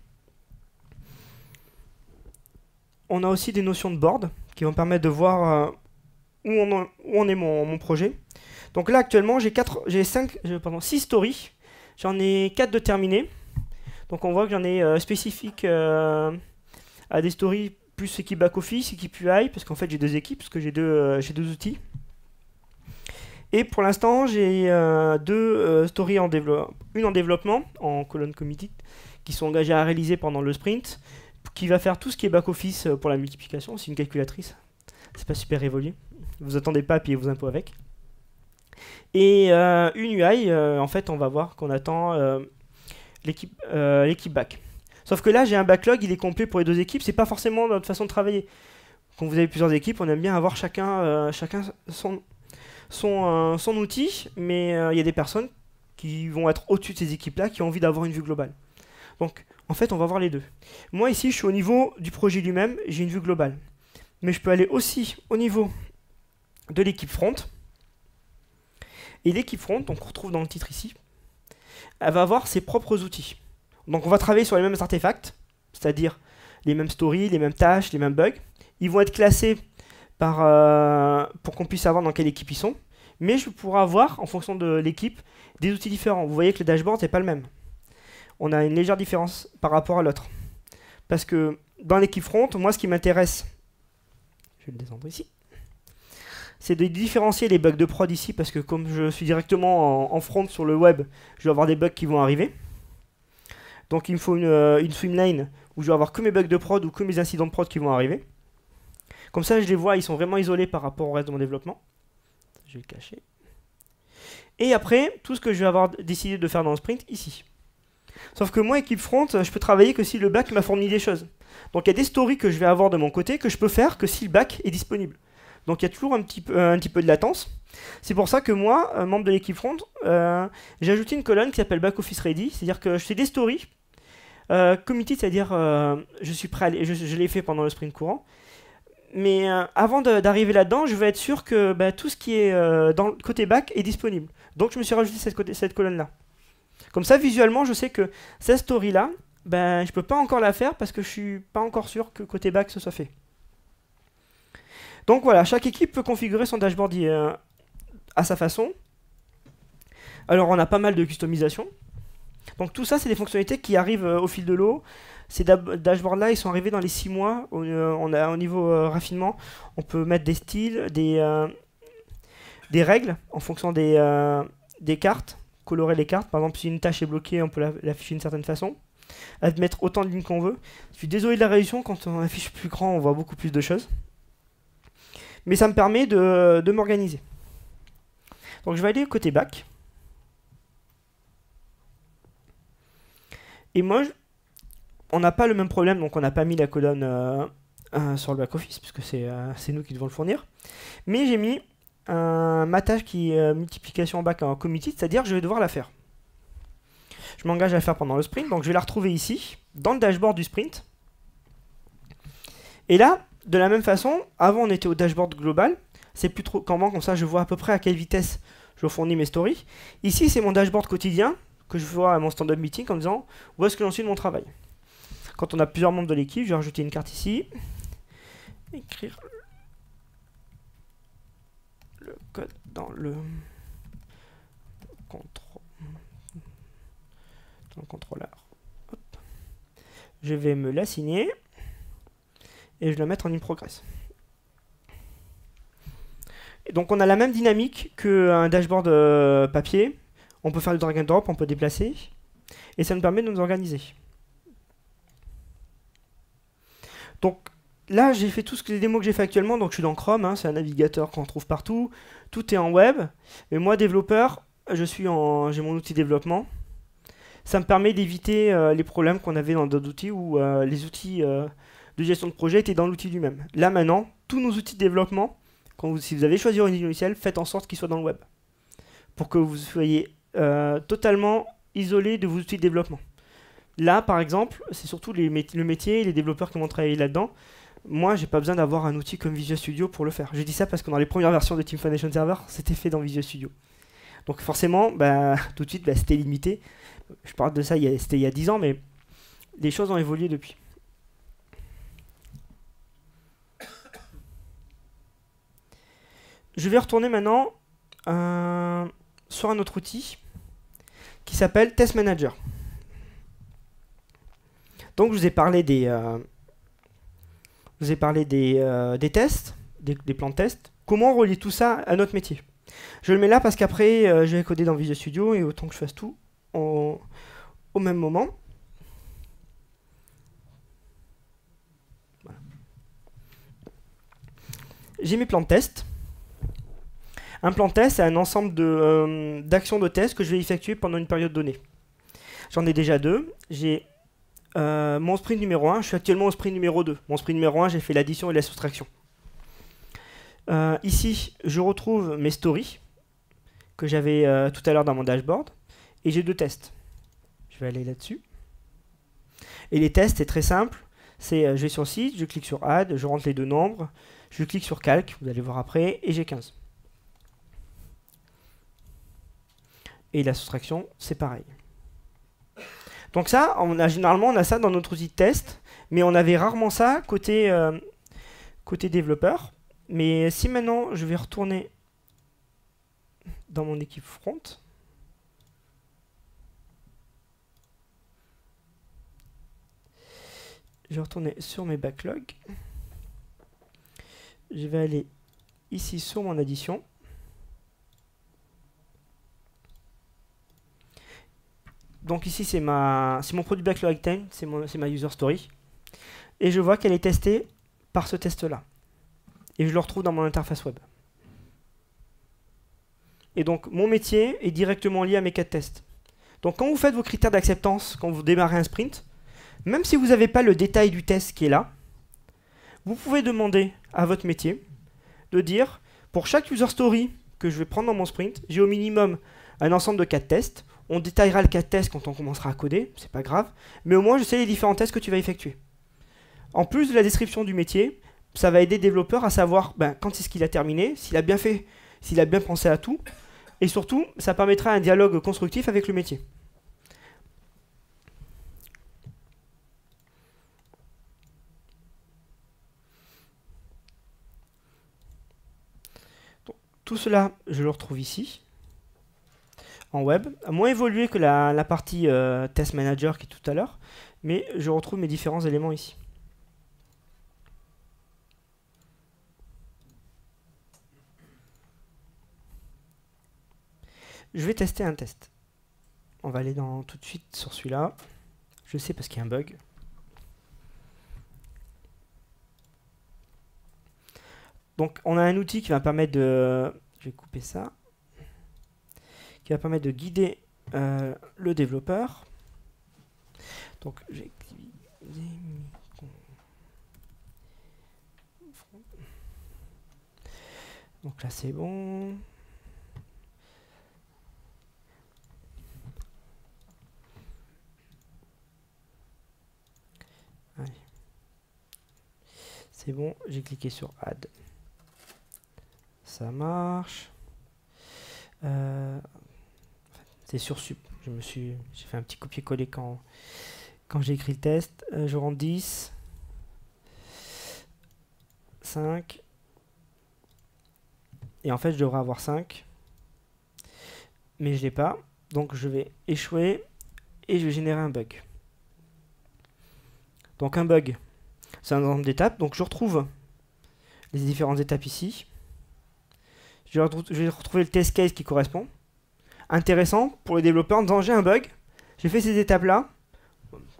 [SPEAKER 1] On a aussi des notions de board qui vont permettre de voir où on est mon projet. Donc là actuellement j'ai 6 stories, j'en ai 4 de terminés. Donc on voit que j'en ai spécifique à des stories plus équipe back-office, équipe UI, parce qu'en fait j'ai 2 équipes, parce que j'ai deux outils. Et pour l'instant j'ai 2 stories une en développement, en colonne committed, qui sont engagées à réaliser pendant le sprint, qui va faire tout ce qui est back-office pour la multiplication, c'est une calculatrice, c'est pas super évolué, vous attendez pas à payer vos impôts avec. Et une UI, en fait on va voir qu'on attend l'équipe back. Sauf que là, j'ai un backlog, il est complet pour les 2 équipes, c'est pas forcément notre façon de travailler. Quand vous avez plusieurs équipes, on aime bien avoir chacun son outil, mais il y a des personnes qui vont être au-dessus de ces équipes-là, qui ont envie d'avoir une vue globale. Donc, en fait, on va voir les deux. Moi, ici, je suis au niveau du projet lui-même, j'ai une vue globale. Mais je peux aller aussi au niveau de l'équipe front. Et l'équipe front, donc on retrouve dans le titre ici, elle va avoir ses propres outils. Donc on va travailler sur les mêmes artefacts, c'est-à-dire les mêmes stories, les mêmes tâches, les mêmes bugs. Ils vont être classés pour qu'on puisse savoir dans quelle équipe ils sont. Mais je pourrai avoir, en fonction de l'équipe, des outils différents. Vous voyez que le dashboard n'est pas le même. On a une légère différence par rapport à l'autre. Parce que dans l'équipe front, moi ce qui m'intéresse, je vais le descendre ici, c'est de différencier les bugs de prod ici, parce que comme je suis directement en front sur le web, je vais avoir des bugs qui vont arriver. Donc il me faut une swimlane où je vais avoir que mes bugs de prod ou que mes incidents de prod qui vont arriver. Comme ça, je les vois, ils sont vraiment isolés par rapport au reste de mon développement. Je vais le cacher. Et après, tout ce que je vais avoir décidé de faire dans le sprint, ici. Sauf que moi, équipe front, je peux travailler que si le back m'a fourni des choses. Donc il y a des stories que je vais avoir de mon côté que je peux faire que si le back est disponible. Donc il y a toujours un petit peu de latence. C'est pour ça que moi, membre de l'équipe front, j'ai ajouté une colonne qui s'appelle Back Office Ready. C'est-à-dire que je fais des stories. Committed, c'est-à-dire je suis prêt à je l'ai fait pendant le sprint courant. Mais avant d'arriver là-dedans, je veux être sûr que tout ce qui est dans le côté back est disponible. Donc je me suis rajouté cette colonne-là. Comme ça, visuellement, je sais que cette story-là, je ne peux pas encore la faire parce que je ne suis pas encore sûr que côté back ce soit fait. Donc voilà, chaque équipe peut configurer son dashboard à sa façon. Alors on a pas mal de customisation. Donc tout ça, c'est des fonctionnalités qui arrivent au fil de l'eau. Ces dashboards-là, ils sont arrivés dans les 6 mois. On a au niveau raffinement, on peut mettre des styles, des règles en fonction des cartes, colorer les cartes. Par exemple, si une tâche est bloquée, on peut l'afficher d'une certaine façon. Mettre autant de lignes qu'on veut. Je suis désolé de la résolution, quand on affiche plus grand, on voit beaucoup plus de choses. Mais ça me permet de m'organiser. Donc je vais aller côté back. Et moi, on n'a pas le même problème, donc on n'a pas mis la colonne sur le back-office, puisque c'est nous qui devons le fournir. Mais j'ai mis ma tâche qui est multiplication en bac en committed, c'est-à-dire que je vais devoir la faire. Je m'engage à la faire pendant le sprint, donc je vais la retrouver ici, dans le dashboard du sprint. Et là, de la même façon, avant on était au dashboard global, c'est plus trop comment, comme ça je vois à peu près à quelle vitesse je fournis mes stories. Ici c'est mon dashboard quotidien, que je vois à mon stand-up meeting en disant où est-ce que j'en suis de mon travail. Quand on a plusieurs membres de l'équipe, je vais rajouter une carte ici, écrire le code dans le contrôleur. Hop. Je vais me l'assigner et je vais le mettre en in progress. Et donc on a la même dynamique qu'un dashboard papier. On peut faire du drag and drop, on peut déplacer. Et ça nous permet de nous organiser. Donc là, j'ai fait tout ce que les démos que j'ai fait actuellement. Donc je suis dans Chrome, hein, c'est un navigateur qu'on trouve partout. Tout est en web. Mais moi, développeur, j'ai mon outil développement. Ça me permet d'éviter les problèmes qu'on avait dans d'autres outils où les outils de gestion de projet étaient dans l'outil lui-même. Là maintenant, tous nos outils de développement, si vous avez choisi Origin Logiciel, faites en sorte qu'ils soient dans le web. Pour que vous soyez totalement isolé de vos outils de développement. Là, par exemple, c'est surtout le métier et les développeurs qui vont travailler là-dedans. Moi, j'ai pas besoin d'avoir un outil comme Visual Studio pour le faire. Je dis ça parce que dans les premières versions de Team Foundation Server, c'était fait dans Visual Studio. Donc forcément, tout de suite, c'était limité. Je parle de ça, c'était il y a 10 ans, mais les choses ont évolué depuis. Je vais retourner maintenant sur un autre outil qui s'appelle Test Manager. Donc je vous ai parlé des tests, des plans de test. Comment relier tout ça à notre métier? Je le mets là parce qu'après je vais coder dans Visual Studio et autant que je fasse tout au même moment. Voilà. J'ai mes plans de test. Un plan de test, c'est un ensemble d'actions de test que je vais effectuer pendant une période donnée. J'en ai déjà deux. J'ai mon sprint numéro 1, je suis actuellement au sprint numéro 2. Mon sprint numéro 1, j'ai fait l'addition et la soustraction. Ici, je retrouve mes stories que j'avais tout à l'heure dans mon dashboard. Et j'ai deux tests. Je vais aller là-dessus. Et les tests, c'est très simple. Je vais sur site, je clique sur Add, je rentre les deux nombres, je clique sur Calc, vous allez voir après, et j'ai 15. Et la soustraction, c'est pareil. Donc ça, généralement, on a ça dans notre outil de test, mais on avait rarement ça côté développeur. Mais si maintenant, je vais retourner dans mon équipe front, je vais retourner sur mes backlogs. Je vais aller ici sur mon addition. Donc ici, c'est mon produit backlog item, c'est ma user story. Et je vois qu'elle est testée par ce test-là. Et je le retrouve dans mon interface web. Et donc, mon métier est directement lié à mes 4 tests. Donc, quand vous faites vos critères d'acceptance, quand vous démarrez un sprint, même si vous n'avez pas le détail du test qui est là, vous pouvez demander à votre métier de dire, pour chaque user story que je vais prendre dans mon sprint, j'ai au minimum un ensemble de 4 tests. On détaillera le cas de test quand on commencera à coder, c'est pas grave, mais au moins je sais les différents tests que tu vas effectuer. En plus de la description du métier, ça va aider le développeur à savoir quand est-ce qu'il a terminé, s'il a bien fait, s'il a bien pensé à tout, et surtout, ça permettra un dialogue constructif avec le métier. Donc, tout cela, je le retrouve ici. En web, a moins évolué que la partie Test Manager qui est tout à l'heure, mais je retrouve mes différents éléments ici. Je vais tester un test. On va aller tout de suite sur celui-là. Je sais parce qu'il y a un bug. Donc on a un outil qui va permettre de... Je vais couper ça. Qui va permettre de guider le développeur. Donc j'ai Donc là c'est bon. Allez. C'est bon, j'ai cliqué sur Add. Ça marche. C'est sur Sup. J'ai fait un petit copier-coller quand j'ai écrit le test. Je rentre 10, 5. Et en fait, je devrais avoir 5. Mais je l'ai pas. Donc je vais échouer et je vais générer un bug. Donc un bug, c'est un ensemble d'étapes. Donc je retrouve les différentes étapes ici. Je vais retrouver le test case qui correspond. Intéressant pour les développeurs en disant j'ai un bug, j'ai fait ces étapes-là.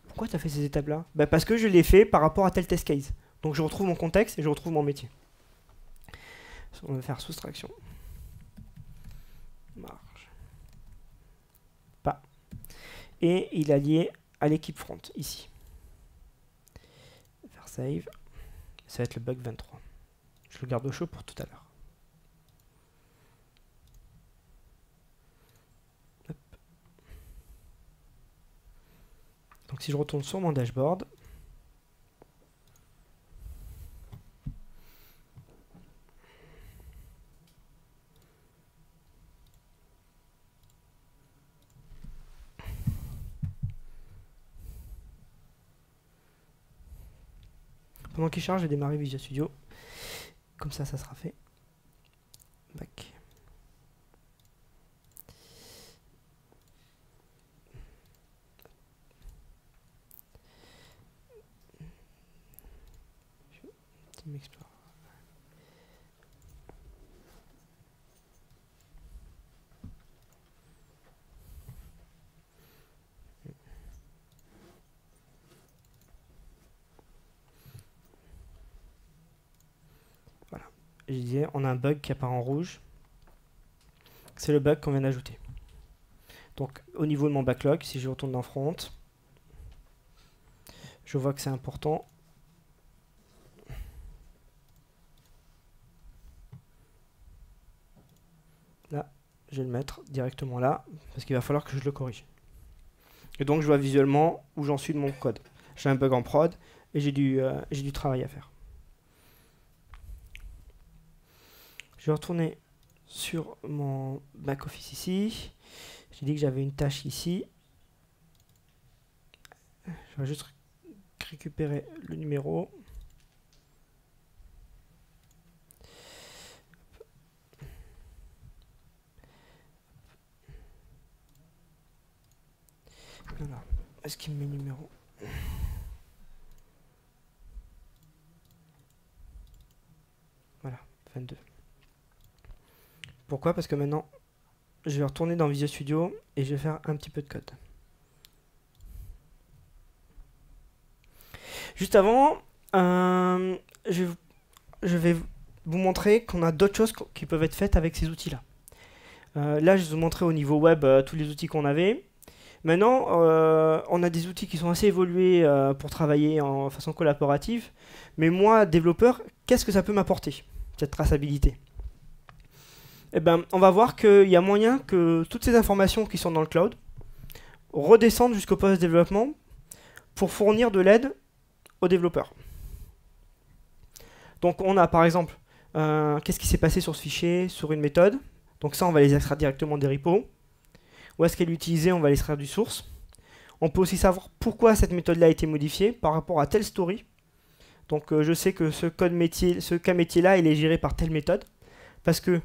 [SPEAKER 1] Pourquoi tu as fait ces étapes-là? Parce que je l'ai fait par rapport à tel test case. Donc je retrouve mon contexte et je retrouve mon métier. On va faire soustraction. Marge. Pas. Et il est lié à l'équipe front, ici. Faire save. Ça va être le bug 23. Je le garde au chaud pour tout à l'heure. Donc si je retourne sur mon dashboard, pendant qu'il charge, je vais démarrer Visual Studio. Comme ça sera fait. Back. Team Explorer. Voilà. Je disais, on a un bug qui apparaît en rouge. C'est le bug qu'on vient d'ajouter. Donc au niveau de mon backlog, si je retourne dans Front, je vois que c'est important. Là, je vais le mettre directement là, parce qu'il va falloir que je le corrige. Et donc je vois visuellement où j'en suis de mon code. J'ai un bug en prod et j'ai du travail à faire. Je vais retourner sur mon back-office ici. J'ai dit que j'avais une tâche ici. Je vais juste récupérer le numéro. Alors, est-ce qu'il me met le numéro? Voilà, 22. Pourquoi? Parce que maintenant, je vais retourner dans Visual Studio et je vais faire un petit peu de code. Juste avant, je vais vous montrer qu'on a d'autres choses qui peuvent être faites avec ces outils-là. Là, je vais vous montrer au niveau web tous les outils qu'on avait. Maintenant, on a des outils qui sont assez évolués pour travailler en façon collaborative. Mais moi, développeur, qu'est-ce que ça peut m'apporter, cette traçabilité? Eh ben, on va voir qu'il y a moyen que toutes ces informations qui sont dans le cloud redescendent jusqu'au poste de développement pour fournir de l'aide aux développeurs. Donc on a par exemple, qu'est-ce qui s'est passé sur ce fichier, sur une méthode. Donc ça, on va les extraire directement des repos. Où est-ce qu'elle est utilisée, on va l'extraire du source. On peut aussi savoir pourquoi cette méthode-là a été modifiée par rapport à telle story. Donc je sais que ce cas métier-là, il est géré par telle méthode. Parce que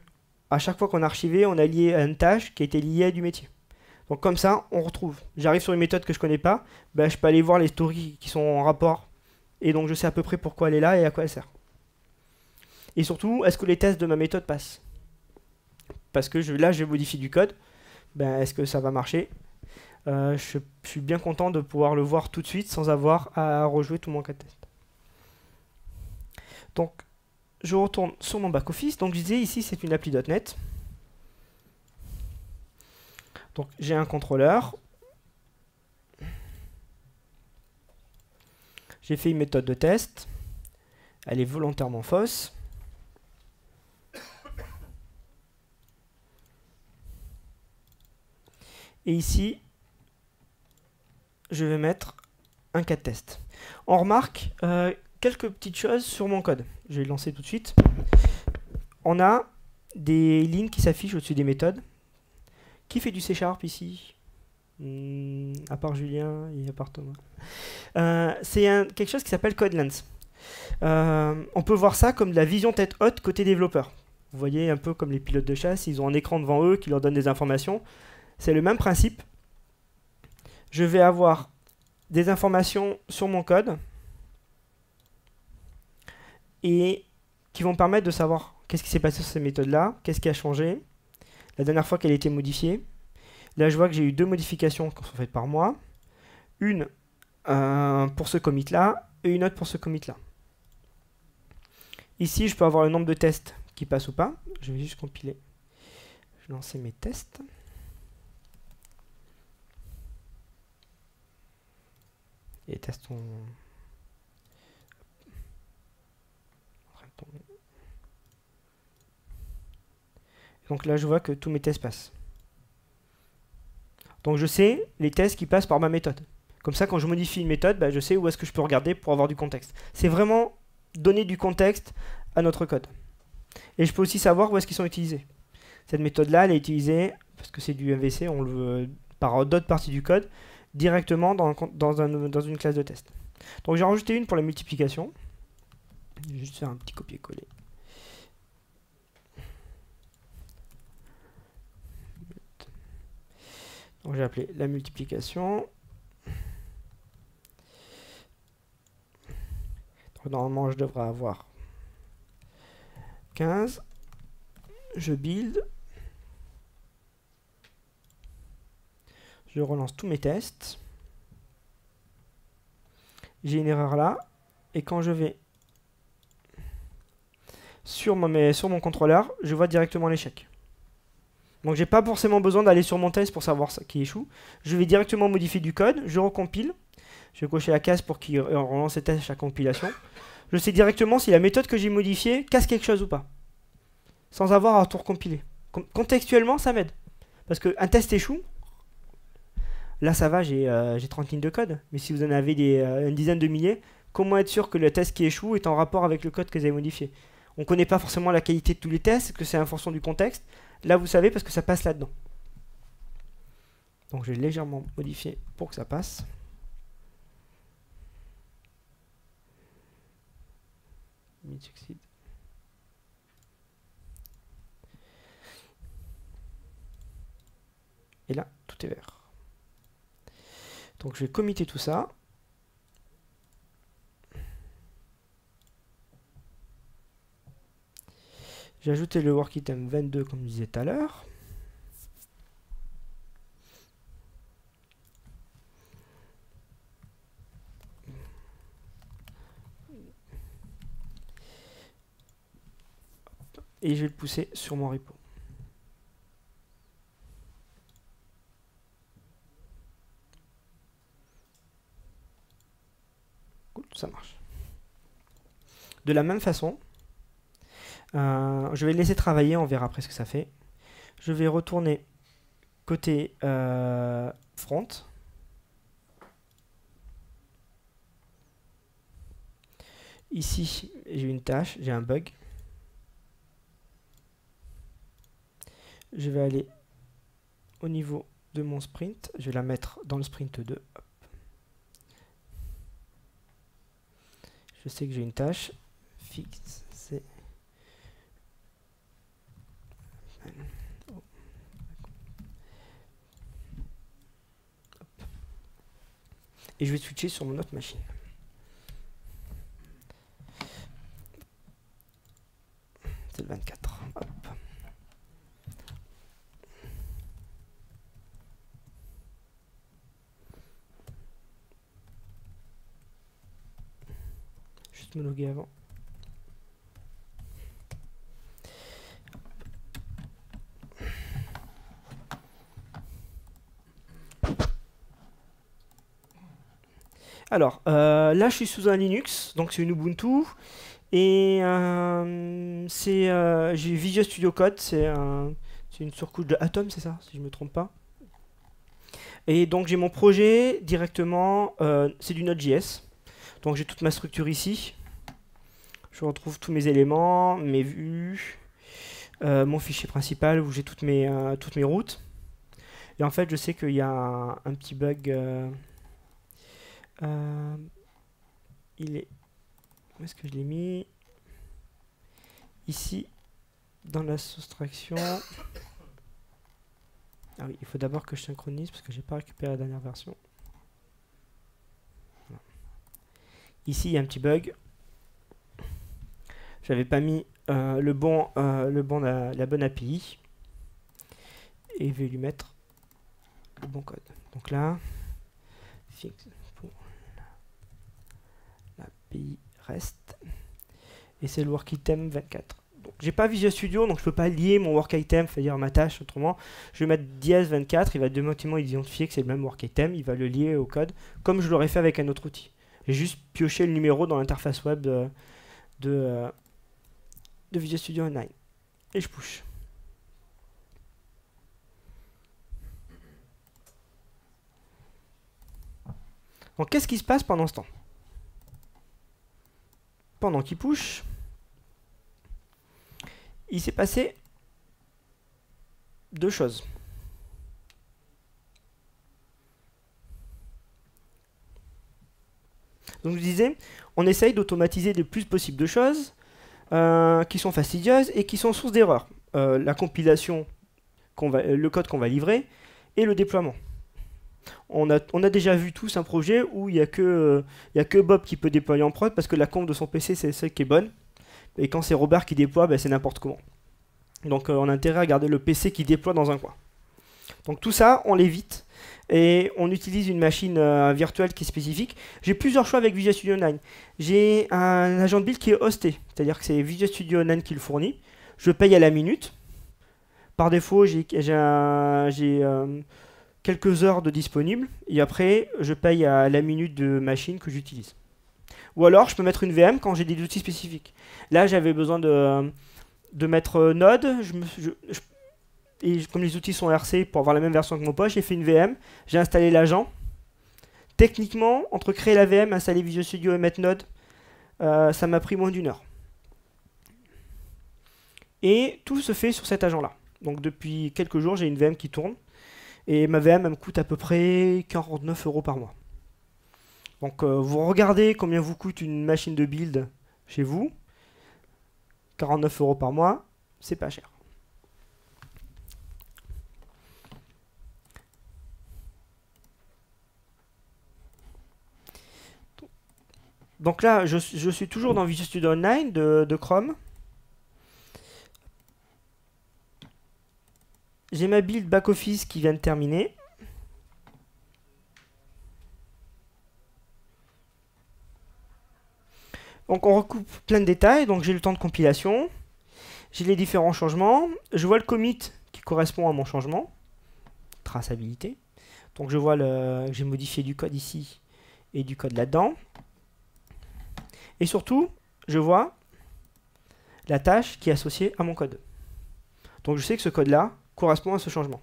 [SPEAKER 1] à chaque fois qu'on a archivé, on a lié à une tâche qui a été liée à du métier. Donc comme ça, on retrouve. J'arrive sur une méthode que je ne connais pas, ben, je peux aller voir les stories qui sont en rapport. Et donc je sais à peu près pourquoi elle est là et à quoi elle sert. Et surtout, est-ce que les tests de ma méthode passent? Parce que là, je modifie du code. Ben, est-ce que ça va marcher? Je suis bien content de pouvoir le voir tout de suite sans avoir à rejouer tout mon cas de test. Donc, je retourne sur mon back-office. Donc, je disais ici, c'est une appli .NET. Donc, j'ai un contrôleur. J'ai fait une méthode de test. Elle est volontairement fausse. Et ici, je vais mettre un cas de test. On remarque quelques petites choses sur mon code. Je vais le lancer tout de suite. On a des lignes qui s'affichent au-dessus des méthodes. Qui fait du C# ici? À part Julien et à part Thomas. C'est quelque chose qui s'appelle CodeLens. On peut voir ça comme de la vision tête haute côté développeur. Vous voyez un peu comme les pilotes de chasse, ils ont un écran devant eux qui leur donne des informations. C'est le même principe. Je vais avoir des informations sur mon code et qui vont permettre de savoir qu'est-ce qui s'est passé sur ces méthodes-là, qu'est-ce qui a changé, la dernière fois qu'elle a été modifiée. Là, je vois que j'ai eu 2 modifications qui sont faites par moi. Une pour ce commit-là et une autre pour ce commit-là. Ici, je peux avoir le nombre de tests qui passent ou pas. Je vais juste compiler. Je vais lancer mes tests. Et les tests ont... Donc là, je vois que tous mes tests passent. Donc je sais les tests qui passent par ma méthode. Comme ça, quand je modifie une méthode, bah, je sais où est-ce que je peux regarder pour avoir du contexte. C'est vraiment donner du contexte à notre code. Et je peux aussi savoir où est-ce qu'ils sont utilisés. Cette méthode-là, elle est utilisée, parce que c'est du MVC, on le veut par d'autres parties du code, directement dans une classe de test. Donc j'ai rajouté une pour la multiplication. Je vais juste faire un petit copier-coller. Donc j'ai appelé la multiplication. Donc normalement je devrais avoir 15. Je build. Je relance tous mes tests. J'ai une erreur là. Et quand je vais sur mon contrôleur, je vois directement l'échec. Donc j'ai pas forcément besoin d'aller sur mon test pour savoir ça qui échoue. Je vais directement modifier du code, je recompile. Je vais cocher la case pour qu'il relance les tests à chaque compilation. Je sais directement si la méthode que j'ai modifiée casse quelque chose ou pas. Sans avoir à tout recompiler. Contextuellement, ça m'aide. Parce qu'un test échoue. Là, ça va, j'ai 30 lignes de code. Mais si vous en avez une dizaine de milliers, comment être sûr que le test qui échoue est en rapport avec le code que vous avez modifié? On ne connaît pas forcément la qualité de tous les tests, que c'est en fonction du contexte. Là, vous savez parce que ça passe là-dedans. Donc, je vais légèrement modifier pour que ça passe. Succeed. Et là, tout est vert. Donc, je vais committer tout ça. J'ai ajouté le work item 22 comme je disais tout à l'heure. Et je vais le pousser sur mon repo. Cool, ça marche. De la même façon, je vais le laisser travailler, on verra après ce que ça fait. Je vais retourner côté front. Ici, j'ai une tâche, j'ai un bug. Je vais aller au niveau de mon sprint. Je vais la mettre dans le sprint 2. Hop. Je sais que j'ai une tâche. Fixe. Et je vais switcher sur mon autre machine. C'est le 24. Hop. Juste me loguer avant. Alors, là je suis sous un Linux, donc c'est une Ubuntu, et j'ai Visual Studio Code, c'est une surcouche de Atom, c'est ça, si je ne me trompe pas. Et donc j'ai mon projet directement, c'est du Node.js. Donc j'ai toute ma structure ici. Je retrouve tous mes éléments, mes vues, mon fichier principal où j'ai toutes mes routes. Et en fait, je sais qu'il y a un petit bug. Il est... Où est-ce que je l'ai mis? Ici, dans la soustraction. Ah oui, il faut d'abord que je synchronise parce que j'ai pas récupéré la dernière version. Voilà. Ici, il y a un petit bug. J'avais pas mis la bonne API. Et je vais lui mettre le bon code. Donc là, fixe pour l'API REST. Et c'est le work item 24. Donc j'ai pas Visual Studio, donc je peux pas lier mon work item, c'est-à-dire ma tâche autrement. Je vais mettre dièse 24, il va automatiquement identifier que c'est le même work item, il va le lier au code, comme je l'aurais fait avec un autre outil. J'ai juste pioché le numéro dans l'interface web de Visual Studio Online. Et je push. Donc qu'est-ce qui se passe pendant ce temps? Pendant qu'il push, il s'est passé deux choses. Donc je disais, on essaye d'automatiser le plus possible de choses qui sont fastidieuses et qui sont source d'erreurs. La compilation, le code qu'on va livrer et le déploiement. On a déjà vu tous un projet où il n'y a que Bob qui peut déployer en prod parce que la conf de son PC c'est celle qui est bonne. Et quand c'est Robert qui déploie, ben c'est n'importe comment. Donc on a intérêt à garder le PC qui déploie dans un coin. Donc tout ça, on l'évite. Et on utilise une machine virtuelle qui est spécifique. J'ai plusieurs choix avec Visual Studio Online. J'ai un agent de build qui est hosté. C'est-à-dire que c'est Visual Studio Online qui le fournit. Je paye à la minute. Par défaut, j'ai quelques heures de disponible. Et après, je paye à la minute de machine que j'utilise. Ou alors, je peux mettre une VM quand j'ai des outils spécifiques. Là, j'avais besoin de mettre Node. Et comme les outils sont RC pour avoir la même version que mon poste, j'ai fait une VM. J'ai installé l'agent. Techniquement, entre créer la VM, installer Visual Studio et mettre Node, ça m'a pris moins d'1 heure. Et tout se fait sur cet agent-là. Donc depuis quelques jours, j'ai une VM qui tourne. Et ma VM, elle me coûte à peu près 49 € par mois. Donc vous regardez combien vous coûte une machine de build chez vous. 49 € par mois, c'est pas cher. Donc là, je suis toujours dans Visual Studio Online de Chrome. J'ai ma build back-office qui vient de terminer. Donc on recoupe plein de détails. Donc j'ai le temps de compilation. J'ai les différents changements. Je vois le commit qui correspond à mon changement. Traçabilité. Donc je vois que j'ai modifié du code ici et du code là-dedans. Et surtout, je vois la tâche qui est associée à mon code. Donc je sais que ce code-là correspond à ce changement.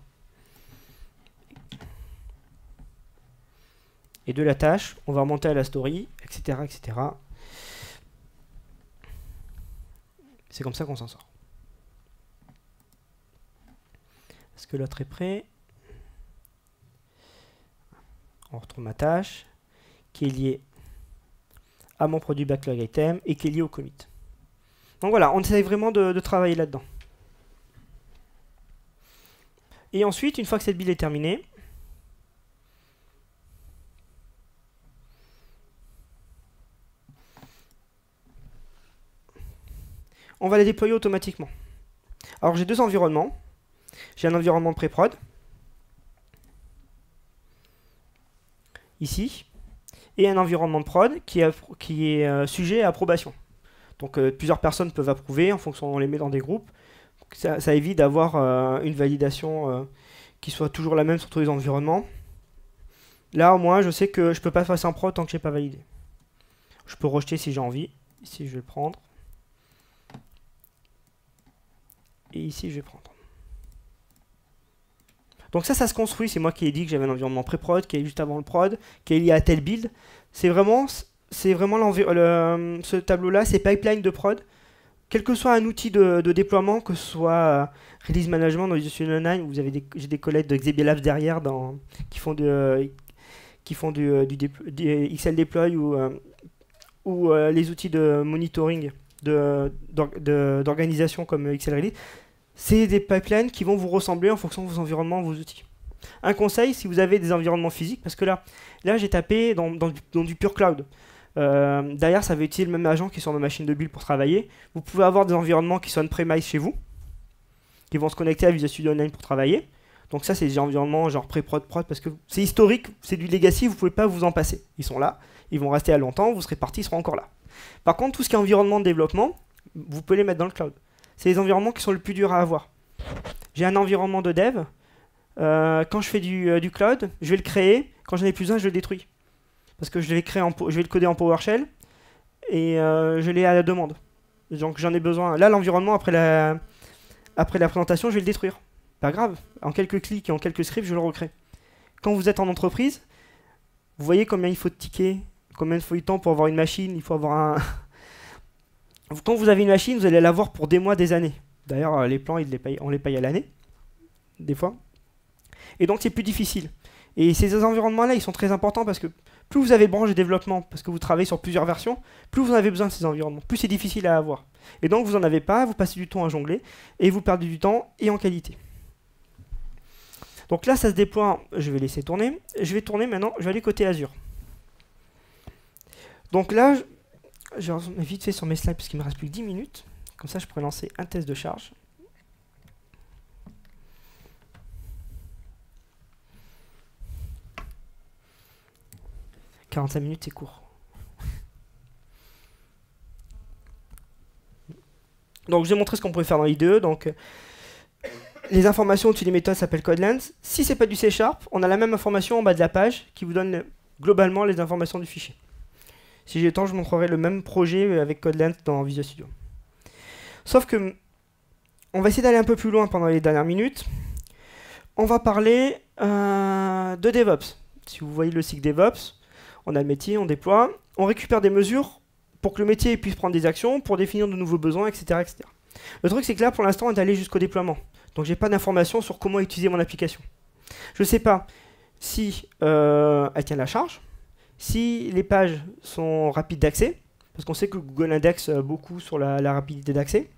[SPEAKER 1] Et de la tâche, on va remonter à la story, etc. etc. C'est comme ça qu'on s'en sort. Est-ce que l'autre est prêt? On retrouve ma tâche qui est liée à mon produit backlog item et qui est liée au commit. Donc voilà, on essaye vraiment de travailler là-dedans. Et ensuite, une fois que cette build est terminée, on va les déployer automatiquement. Alors j'ai deux environnements. J'ai un environnement pré-prod, ici, et un environnement de prod qui est sujet à approbation. Donc plusieurs personnes peuvent approuver en fonction, on les met dans des groupes. Ça évite d'avoir une validation qui soit toujours la même sur tous les environnements. Là, au moins, je sais que je ne peux pas passer en prod tant que je n'ai pas validé. Je peux rejeter si j'ai envie. Ici, je vais le prendre. Et ici, je vais prendre. Donc ça se construit. C'est moi qui ai dit que j'avais un environnement pré-prod, qui est juste avant le prod, qui est lié à tel build. C'est vraiment ce tableau-là, c'est pipeline de prod. Quel que soit un outil de déploiement, que ce soit Release Management dans Visual Studio 9, où j'ai des collègues de Xebia Labs derrière qui font du XL Deploy ou les outils de monitoring d'organisation comme XL Release. C'est des pipelines qui vont vous ressembler en fonction de vos environnements, vos outils. Un conseil, si vous avez des environnements physiques, parce que là j'ai tapé dans du pure cloud. Derrière, ça va utiliser le même agent qui est sur ma machine de build pour travailler. Vous pouvez avoir des environnements qui sont on-premise chez vous, qui vont se connecter à Visual Studio Online pour travailler. Donc ça, c'est des environnements genre pré-prod, prod, parce que c'est historique, c'est du legacy, vous ne pouvez pas vous en passer. Ils sont là, ils vont rester à longtemps, vous serez partis, ils seront encore là. Par contre, tout ce qui est environnement de développement, vous pouvez les mettre dans le cloud. C'est les environnements qui sont le plus durs à avoir. J'ai un environnement de dev. Quand je fais du cloud, je vais le créer. Quand j'en ai plus un, je le détruis. Parce que je vais le coder en PowerShell et je l'ai à la demande. Donc j'en ai besoin. Là, l'environnement, après la présentation, je vais le détruire. Pas grave. En quelques clics et en quelques scripts, je le recrée. Quand vous êtes en entreprise, vous voyez combien il faut de tickets, combien il faut de temps pour avoir une machine. Il faut avoir un... Quand vous avez une machine, vous allez l'avoir pour des mois, des années. D'ailleurs, les plans, on les paye à l'année, des fois. Et donc, c'est plus difficile. Et ces environnements-là, ils sont très importants parce que plus vous avez de branches de développement, parce que vous travaillez sur plusieurs versions, plus vous en avez besoin de ces environnements, plus c'est difficile à avoir. Et donc, vous n'en avez pas, vous passez du temps à jongler, et vous perdez du temps et en qualité. Donc là, ça se déploie, je vais laisser tourner. Je vais tourner maintenant, je vais aller côté Azure. Donc là, je vais vite fait sur mes slides parce qu'il me reste plus que 10 minutes. Comme ça, je pourrais lancer un test de charge. « 45 minutes, c'est court. » Donc, je vais montrer ce qu'on pourrait faire dans IDE. Donc, les informations au-dessus des méthodes s'appellent CodeLens. Si ce n'est pas du C#, on a la même information en bas de la page qui vous donne globalement les informations du fichier. Si j'ai le temps, je montrerai le même projet avec CodeLens dans Visual Studio. Sauf que, on va essayer d'aller un peu plus loin pendant les dernières minutes. On va parler de DevOps. Si vous voyez le cycle DevOps, on a le métier, on déploie, on récupère des mesures pour que le métier puisse prendre des actions, pour définir de nouveaux besoins, etc. etc. Le truc, c'est que là, pour l'instant, on est allé jusqu'au déploiement. Donc, j'ai pas d'informations sur comment utiliser mon application. Je ne sais pas si elle tient la charge, si les pages sont rapides d'accès, parce qu'on sait que Google indexe beaucoup sur la rapidité d'accès.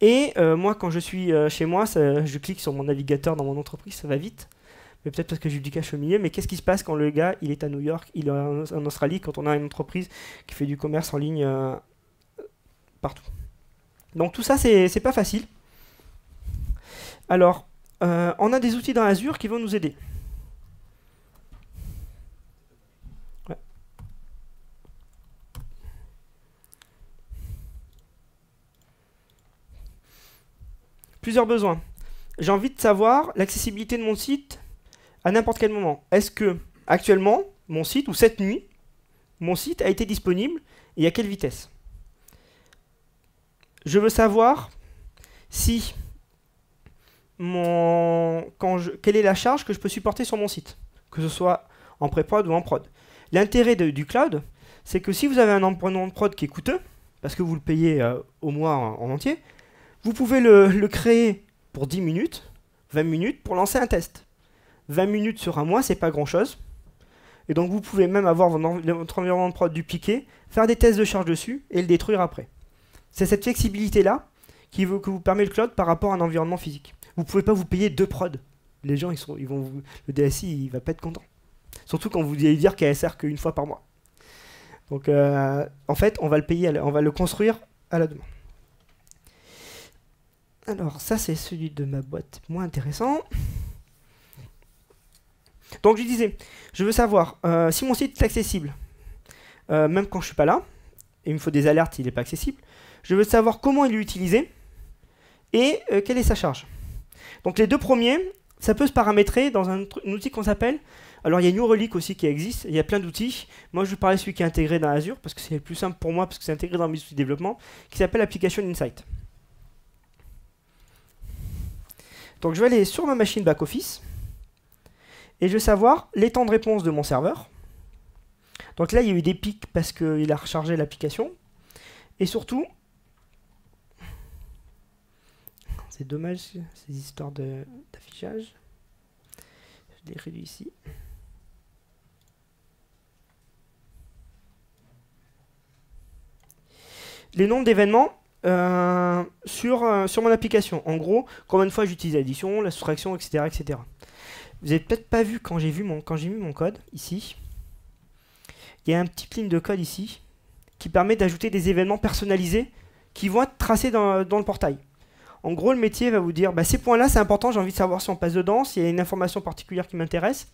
[SPEAKER 1] Et moi, quand je suis chez moi, je clique sur mon navigateur dans mon entreprise, ça va vite. Mais peut-être parce que j'ai du cache au milieu. Mais qu'est-ce qui se passe quand le gars, il est à New York, il est en Australie, quand on a une entreprise qui fait du commerce en ligne partout. Donc tout ça, c'est pas facile. Alors, on a des outils dans Azure qui vont nous aider. Ouais. Plusieurs besoins. J'ai envie de savoir l'accessibilité de mon site à n'importe quel moment. Est-ce que, actuellement, mon site, ou cette nuit, mon site a été disponible et à quelle vitesse? Je veux savoir si quelle est la charge que je peux supporter sur mon site, que ce soit en pré-prod ou en prod. L'intérêt du cloud, c'est que si vous avez un environnement de prod qui est coûteux, parce que vous le payez au mois en entier, vous pouvez le créer pour 10 minutes, 20 minutes pour lancer un test. 20 minutes sur un mois, c'est pas grand-chose. Et donc vous pouvez même avoir votre environnement de prod dupliqué, faire des tests de charge dessus et le détruire après. C'est cette flexibilité-là que vous permet le cloud par rapport à un environnement physique. Vous ne pouvez pas vous payer 2 prods. Les gens, le DSI, il va pas être content. Surtout quand vous allez dire qu'elle sert qu'une fois par mois. Donc en fait, on va le payer, on va le construire à la demande. Alors ça, c'est celui de ma boîte, moins intéressant. Donc je disais, je veux savoir si mon site est accessible, même quand je ne suis pas là, et il me faut des alertes s'il n'est pas accessible. Je veux savoir comment il est utilisé et quelle est sa charge. Donc les deux premiers, ça peut se paramétrer dans un outil qu'on s'appelle... Alors il y a New Relic aussi qui existe, il y a plein d'outils. Moi je vais parler de celui qui est intégré dans Azure, parce que c'est le plus simple pour moi, parce que c'est intégré dans mes outils de développement, qui s'appelle Application Insight. Donc je vais aller sur ma machine back-office et je vais savoir les temps de réponse de mon serveur. Donc là, il y a eu des pics parce qu'il a rechargé l'application. Et surtout, c'est dommage ces histoires d'affichage. Je les réduis ici. Les nombres d'événements sur mon application. En gros, combien de fois j'utilise l'addition, la soustraction, etc., etc. Vous n'avez peut-être pas vu quand j'ai mis mon code ici. Il y a une petite ligne de code ici qui permet d'ajouter des événements personnalisés qui vont être tracés dans le portail. En gros, le métier va vous dire, bah, ces points-là, c'est important, j'ai envie de savoir si on passe dedans, s'il y a une information particulière qui m'intéresse.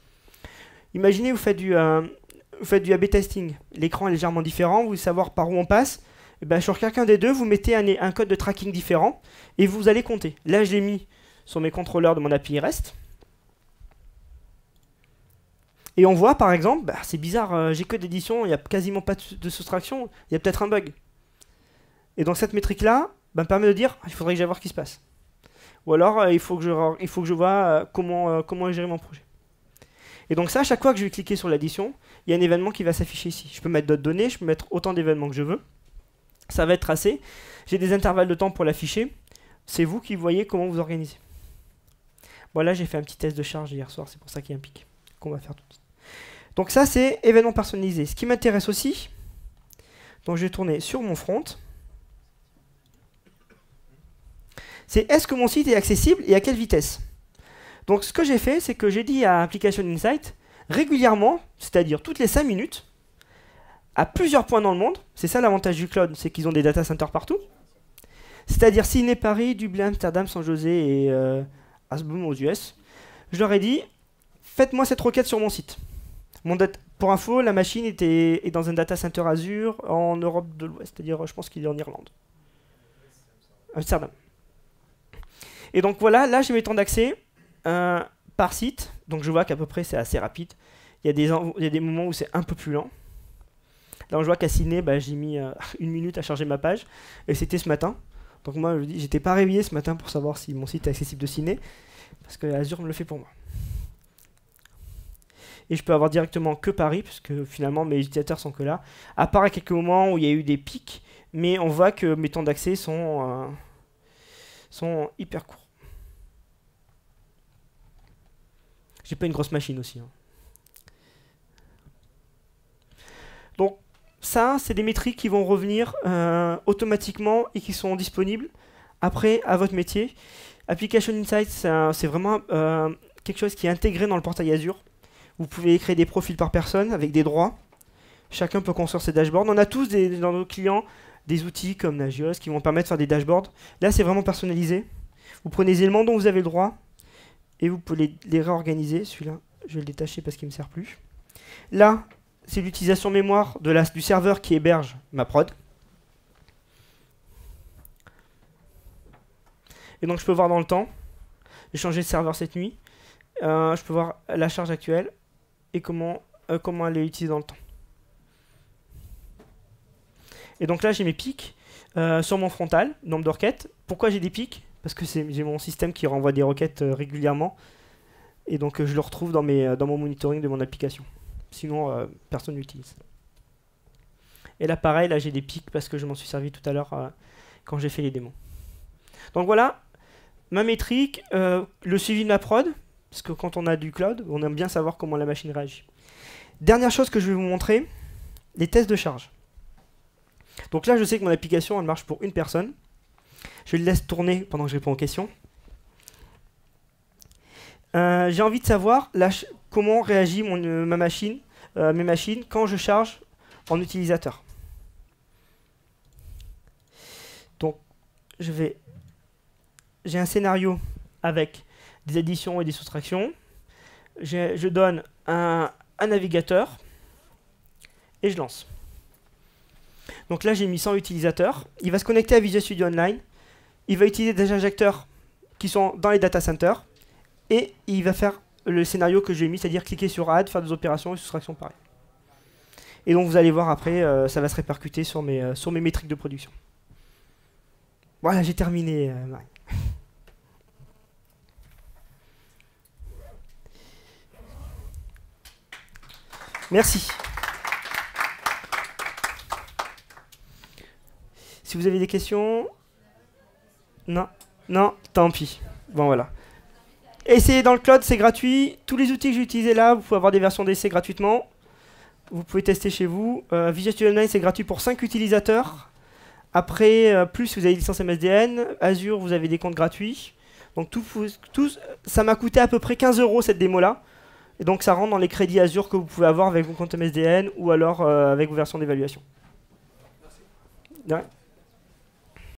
[SPEAKER 1] Imaginez, vous faites du A/B testing. L'écran est légèrement différent, vous voulez savoir par où on passe. Et ben, sur chacun des deux, vous mettez un code de tracking différent et vous allez compter. Là, je l'ai mis sur mes contrôleurs de mon API REST. Et on voit par exemple, bah, c'est bizarre, j'ai que d'édition, il n'y a quasiment pas de soustraction, il y a peut-être un bug. Et donc cette métrique-là bah, me permet de dire, il faudrait que j'aille voir ce qui se passe. Ou alors, il faut que je vois comment gérer mon projet. Et donc ça, à chaque fois que je vais cliquer sur l'addition, il y a un événement qui va s'afficher ici. Je peux mettre d'autres données, je peux mettre autant d'événements que je veux. Ça va être tracé. J'ai des intervalles de temps pour l'afficher. C'est vous qui voyez comment vous organisez. Voilà, j'ai fait un petit test de charge hier soir, c'est pour ça qu'il y a un pic qu'on va faire tout de suite. Donc ça, c'est événement personnalisé. Ce qui m'intéresse aussi, donc je vais tourner sur mon front, c'est est-ce que mon site est accessible et à quelle vitesse. Donc ce que j'ai fait, c'est que j'ai dit à Application Insight, régulièrement, c'est-à-dire toutes les 5 minutes, à plusieurs points dans le monde, c'est ça l'avantage du cloud, c'est qu'ils ont des data centers partout, c'est-à-dire Sydney, Paris, Dublin, Amsterdam, San José et Asboom aux US, je leur ai dit, faites-moi cette requête sur mon site. Pour info, la machine est dans un data center Azure en Europe de l'Ouest, c'est-à-dire je pense qu'il est en Irlande. Amsterdam. Et donc voilà, là j'ai mes temps d'accès par site, donc je vois qu'à peu près c'est assez rapide. Il y a des moments où c'est un peu plus lent. Là, je vois qu'à Sydney, bah, j'ai mis 1 minute à charger ma page, et c'était ce matin. Donc moi, j'étais pas réveillé ce matin pour savoir si mon site est accessible de Sydney, parce que Azure me le fait pour moi. Et je peux avoir directement que Paris, puisque finalement mes utilisateurs sont que là, à part à quelques moments où il y a eu des pics, mais on voit que mes temps d'accès sont hyper courts. J'ai pas une grosse machine aussi. Hein. Donc ça, c'est des métriques qui vont revenir automatiquement et qui sont disponibles après à votre métier. Application Insight, c'est vraiment quelque chose qui est intégré dans le portail Azure. Vous pouvez créer des profils par personne avec des droits. Chacun peut construire ses dashboards. On a tous dans nos clients des outils comme Nagios qui vont permettre de faire des dashboards. Là, c'est vraiment personnalisé. Vous prenez les éléments dont vous avez le droit et vous pouvez les réorganiser. Celui-là, je vais le détacher parce qu'il ne me sert plus. Là, c'est l'utilisation mémoire du serveur qui héberge ma prod. Et donc, je peux voir dans le temps. J'ai changé de serveur cette nuit. Je peux voir la charge actuelle et comment elle est utilisée dans le temps. Et donc là, j'ai mes pics sur mon frontal, nombre de requêtes. Pourquoi j'ai des pics? Parce que j'ai mon système qui renvoie des requêtes régulièrement. Et donc, je le retrouve dans mon monitoring de mon application. Sinon, personne n'utilise. Et là, pareil, là, j'ai des pics parce que je m'en suis servi tout à l'heure quand j'ai fait les démos. Donc voilà, ma métrique, le suivi de ma prod. Parce que quand on a du cloud, on aime bien savoir comment la machine réagit. Dernière chose que je vais vous montrer, les tests de charge. Donc là, je sais que mon application, elle marche pour une personne. Je le laisse tourner pendant que je réponds aux questions. J'ai envie de savoir comment réagit mes machines quand je charge en utilisateur. Donc, j'ai un scénario avec des additions et des soustractions. Je donne un navigateur et je lance. Donc là, j'ai mis 100 utilisateurs. Il va se connecter à Visual Studio Online. Il va utiliser des injecteurs qui sont dans les data centers. Et il va faire le scénario que j'ai mis, c'est-à-dire cliquer sur Add, faire des opérations et soustraction pareil. Et donc, vous allez voir après, ça va se répercuter sur mes métriques de production. Voilà, j'ai terminé, Marie. Merci. Si vous avez des questions... Non, non, tant pis. Bon, voilà. Essayez dans le cloud, c'est gratuit. Tous les outils que j'ai utilisés là, vous pouvez avoir des versions d'essai gratuitement. Vous pouvez tester chez vous. Visual Studio Online, c'est gratuit pour 5 utilisateurs. Après, plus vous avez une licence MSDN. Azure, vous avez des comptes gratuits. Donc ça m'a coûté à peu près 15 € cette démo-là. Et donc ça rentre dans les crédits Azure que vous pouvez avoir avec vos comptes MSDN ou alors avec vos versions d'évaluation. Merci.